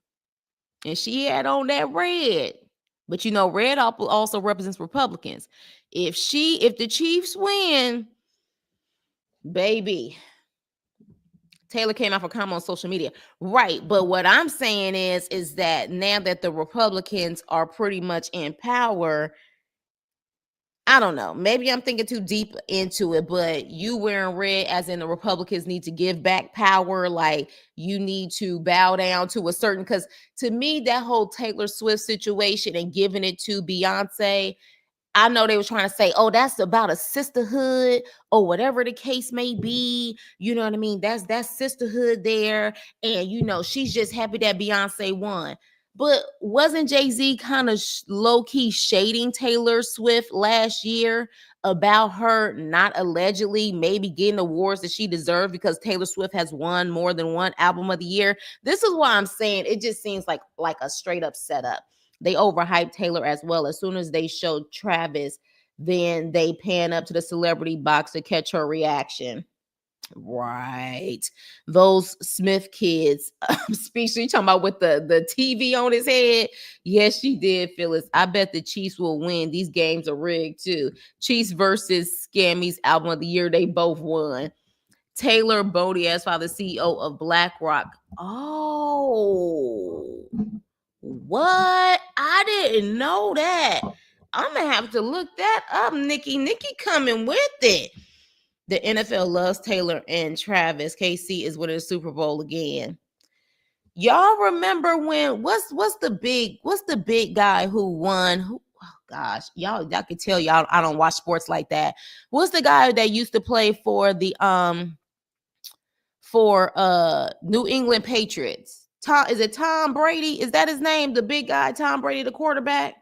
and she had on that red, but you know, red also represents Republicans. If the Chiefs win, baby, Taylor came out for comment on social media. Right. But what I'm saying is that now that the Republicans are pretty much in power, I don't know. Maybe I'm thinking too deep into it, but you wearing red, as in the Republicans need to give back power. Like you need to bow down to a certain, because to me, that whole Taylor Swift situation and giving it to Beyonce, I know they were trying to say, oh, that's about a sisterhood or whatever the case may be. You know what I mean? That's sisterhood there. And, you know, she's just happy that Beyonce won. But wasn't Jay-Z kind of low-key shading Taylor Swift last year about her not allegedly maybe getting awards that she deserved because Taylor Swift has won more than one album of the year? This is why I'm saying it just seems like a straight up setup. They overhyped Taylor as well. As soon as they showed Travis, then they pan up to the celebrity box to catch her reaction. Right. Those Smith kids. Speech you talking about with the TV on his head. Yes, she did, Phyllis. I bet the Chiefs will win. These games are rigged too. Chiefs versus Scammy's album of the year. They both won. Taylor Bodie as father CEO of BlackRock. Oh. What? I didn't know that. I'm gonna have to look that up, Nikki. Nikki coming with it. The NFL loves Taylor and Travis. KC is winning the Super Bowl again. Y'all remember when what's the big guy who won? Oh gosh, y'all can tell y'all I don't watch sports like that. What's the guy that used to play for the New England Patriots? Is it Tom Brady? Is that his name? The big guy, Tom Brady, the quarterback?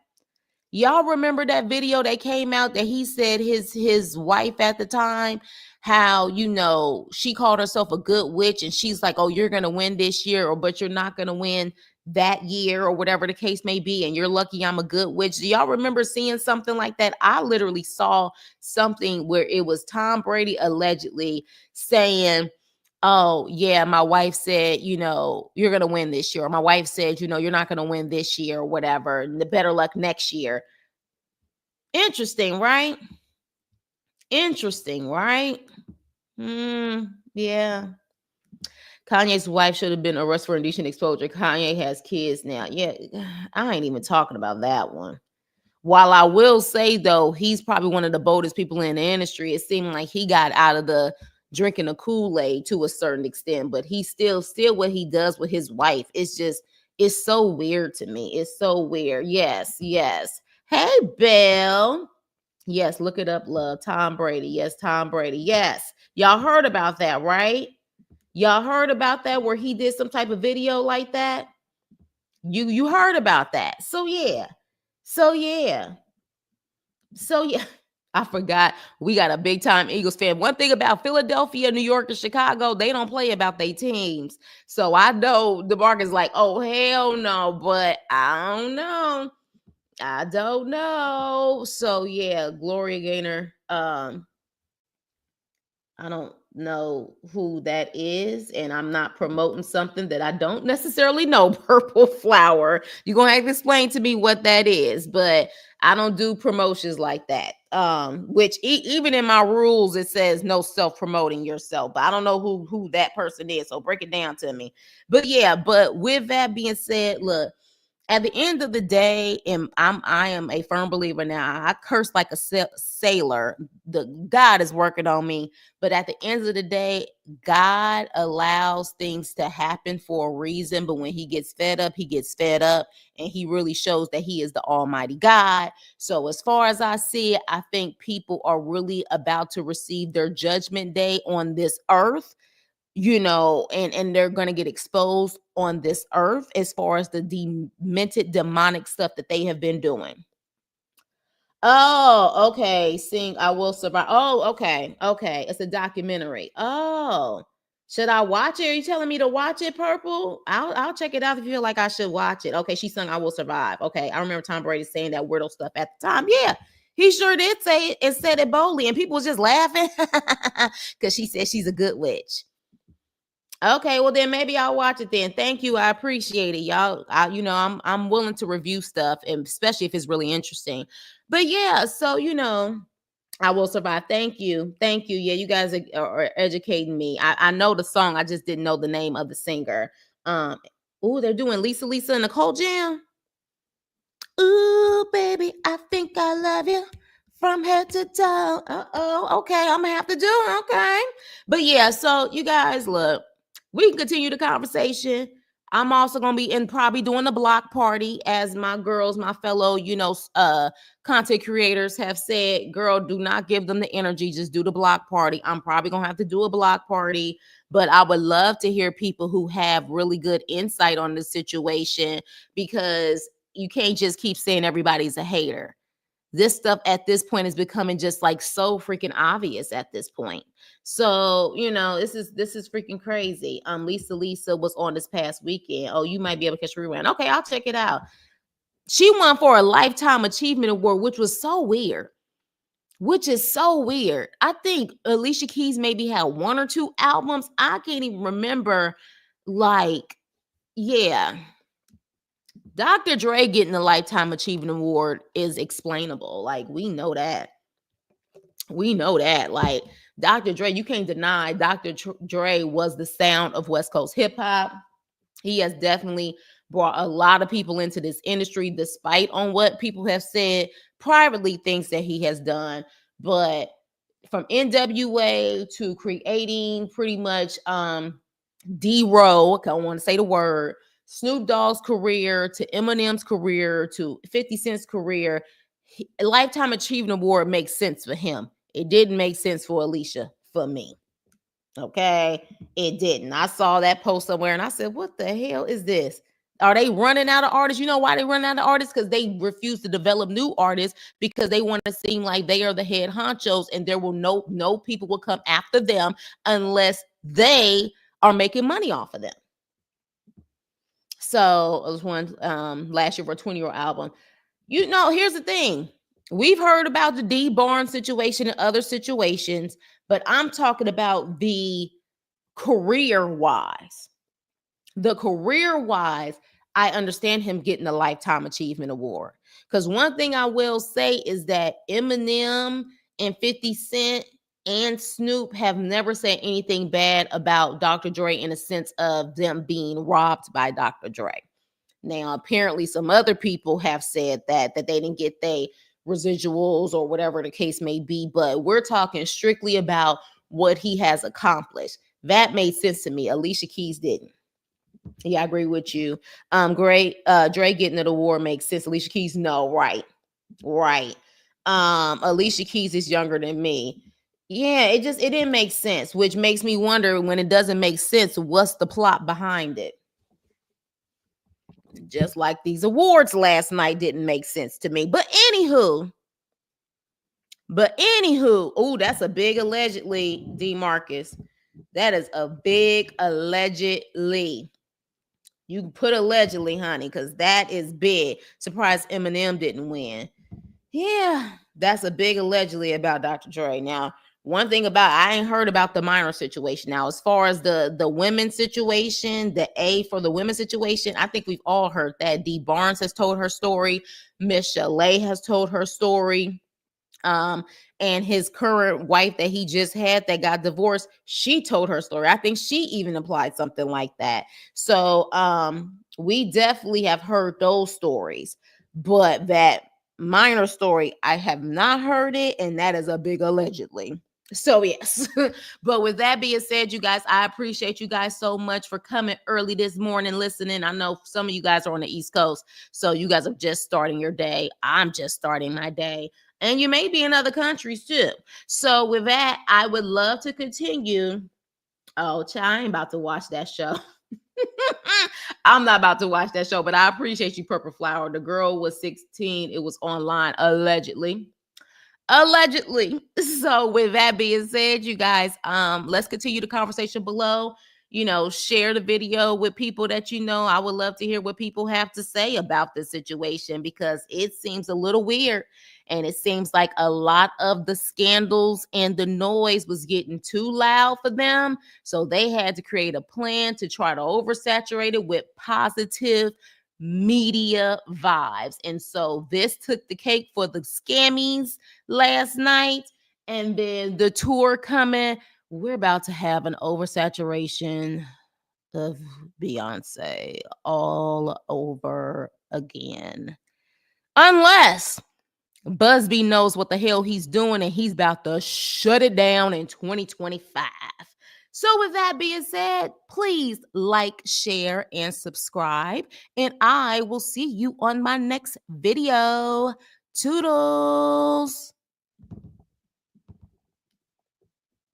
Y'all remember that video that came out that he said his wife at the time, how, you know, she called herself a good witch and she's like, oh, you're gonna win this year, or but you're not gonna win that year, or whatever the case may be, and you're lucky I'm a good witch. Do y'all remember seeing something like that? I literally saw something where it was Tom Brady allegedly saying, oh yeah, my wife said, you know, you're gonna win this year, or my wife said, you know, you're not gonna win this year, or whatever, and the better luck next year. Interesting, right? Interesting, right? Yeah. Kanye's wife should have been arrested for indecent exposure. Kanye has kids now. Yeah, I ain't even talking about that one. While I will say, though, he's probably one of the boldest people in the industry. It seemed like he got out of the drinking the Kool-Aid to a certain extent, but he still what he does with his wife. It's so weird to me. It's so weird. Yes, yes. Hey, Belle. Yes, look it up, love. Tom Brady. Yes, Tom Brady. Yes. Y'all heard about that, right? Y'all heard about that where he did some type of video like that? You heard about that. So yeah. So yeah. So yeah. I forgot we got a big time Eagles fan. One thing about Philadelphia, New York, and Chicago, they don't play about their teams. So I know the market's like, oh hell no, but I don't know. I don't know. So yeah, Gloria Gaynor. I don't know who that is, and I'm not promoting something that I don't necessarily know. Purple flower. You're gonna have to explain to me what that is, but I don't do promotions like that. Which even in my rules it says no self-promoting yourself, but I don't know who that person is. So break it down to me. But yeah, but with that being said, look, at the end of the day, and I am a firm believer now. I curse like a sailor. The God is working on me, but at the end of the day, God allows things to happen for a reason. But when He gets fed up, He gets fed up, and He really shows that He is the Almighty God. So as far as I see it, I think people are really about to receive their judgment day on this earth. and they're going to get exposed on this earth as far as the demented demonic stuff that they have been doing. Oh, okay. Sing I Will Survive. Oh, okay. Okay. It's a documentary. Oh. Should I watch it? Are you telling me to watch it, Purple? I'll check it out if you feel like I should watch it. Okay, she sung I Will Survive. Okay. I remember Tom Brady saying that weirdo stuff at the time. Yeah. He sure did say it and said it boldly, and people was just laughing because she said she's a good witch. Okay, well then maybe I'll watch it then. Thank you, I appreciate it, y'all. I'm willing to review stuff, and especially if it's really interesting. But yeah, so I Will Survive. Thank you, thank you. Yeah, you guys are educating me. I know the song, I just didn't know the name of the singer. Oh, they're doing Lisa and Nicole Jam. Ooh, baby, I think I love you from head to toe. Okay, I'm gonna have to do it. Okay, but yeah, so you guys, look, we can continue the conversation. I'm also gonna be probably doing the block party, as my girls, my fellow, content creators have said. Girl, do not give them the energy. Just do the block party. I'm probably gonna have to do a block party, but I would love to hear people who have really good insight on the situation, because you can't just keep saying everybody's a hater. This stuff at this point is becoming just like so freaking obvious at this point. So, this is freaking crazy. Lisa was on this past weekend. Oh, you might be able to catch a rewind. Okay, I'll check it out. She won for a Lifetime Achievement Award, which was so weird. Which is so weird. I think Alicia Keys maybe had one or two albums. I can't even remember. Like, yeah. Dr. Dre getting the Lifetime Achievement Award is explainable. Like, we know that. We know that. Like, Dr. Dre, you can't deny Dr. Dre was the sound of West Coast hip hop. He has definitely brought a lot of people into this industry, despite on what people have said privately, things that he has done. But from NWA to creating pretty much D-Row, I don't want to say the word, Snoop Dogg's career to Eminem's career to 50 Cent's career, a Lifetime Achievement Award makes sense for him. It didn't make sense for Alicia, for me. Okay, it didn't. I saw that post somewhere and I said, what the hell is this? Are they running out of artists? You know why they run out of artists? Because they refuse to develop new artists, because they want to seem like they are the head honchos, and there will no people will come after them unless they are making money off of them. So it was one last year for a 20-year album. Here's the thing. We've heard about the D Barnes situation and other situations, but I'm talking about the career-wise. The career-wise, I understand him getting a Lifetime Achievement Award. Because one thing I will say is that Eminem and 50 Cent and Snoop have never said anything bad about Dr. Dre, in a sense of them being robbed by Dr. Dre. Now, apparently, some other people have said that they didn't get their residuals or whatever the case may be, but we're talking strictly about what he has accomplished. That made sense to me. Alicia Keys didn't. Yeah, I agree with you. Great. Dre getting the award makes sense. Alicia Keys, no, right. Alicia Keys is younger than me. Yeah, it didn't make sense, which makes me wonder, when it doesn't make sense, what's the plot behind it? Just like these awards last night didn't make sense to me. But anywho, oh, that's a big allegedly, D Marcus. That is a big allegedly. You put allegedly, honey, because that is big. Surprised Eminem didn't win. Yeah, that's a big allegedly about Dr. Dre. Now, one thing about, I ain't heard about the minor situation. Now, as far as the women's situation, the A for the women's situation, I think we've all heard that. Dee Barnes has told her story. Miss Chalet has told her story. And his current wife that he just had that got divorced, she told her story. I think she even applied something like that. So we definitely have heard those stories, but that minor story, I have not heard it, and that is a big allegedly. So yes. But with that being said, you guys, I appreciate you guys so much for coming early this morning, listening. I know some of you guys are on the East Coast, so you guys are just starting your day. I'm just starting my day, and you may be in other countries too. So with that, I would love to continue Oh, child, I ain't about to watch that show. I'm not about to watch that show, but I appreciate you, Purple Flower. The girl was 16. It was online, allegedly. Allegedly. So with that being said, you guys, let's continue the conversation below. Share the video with people that you know. I would love to hear what people have to say about this situation, because it seems a little weird, and it seems like a lot of the scandals and the noise was getting too loud for them, so they had to create a plan to try to oversaturate it with positive media vibes. And so this took the cake for the scammies last night, and then the tour coming. We're about to have an oversaturation of Beyonce all over again, unless Busby knows what the hell he's doing and he's about to shut it down in 2025. So with that being said, please like, share, and subscribe, and I will see you on my next video. Toodles.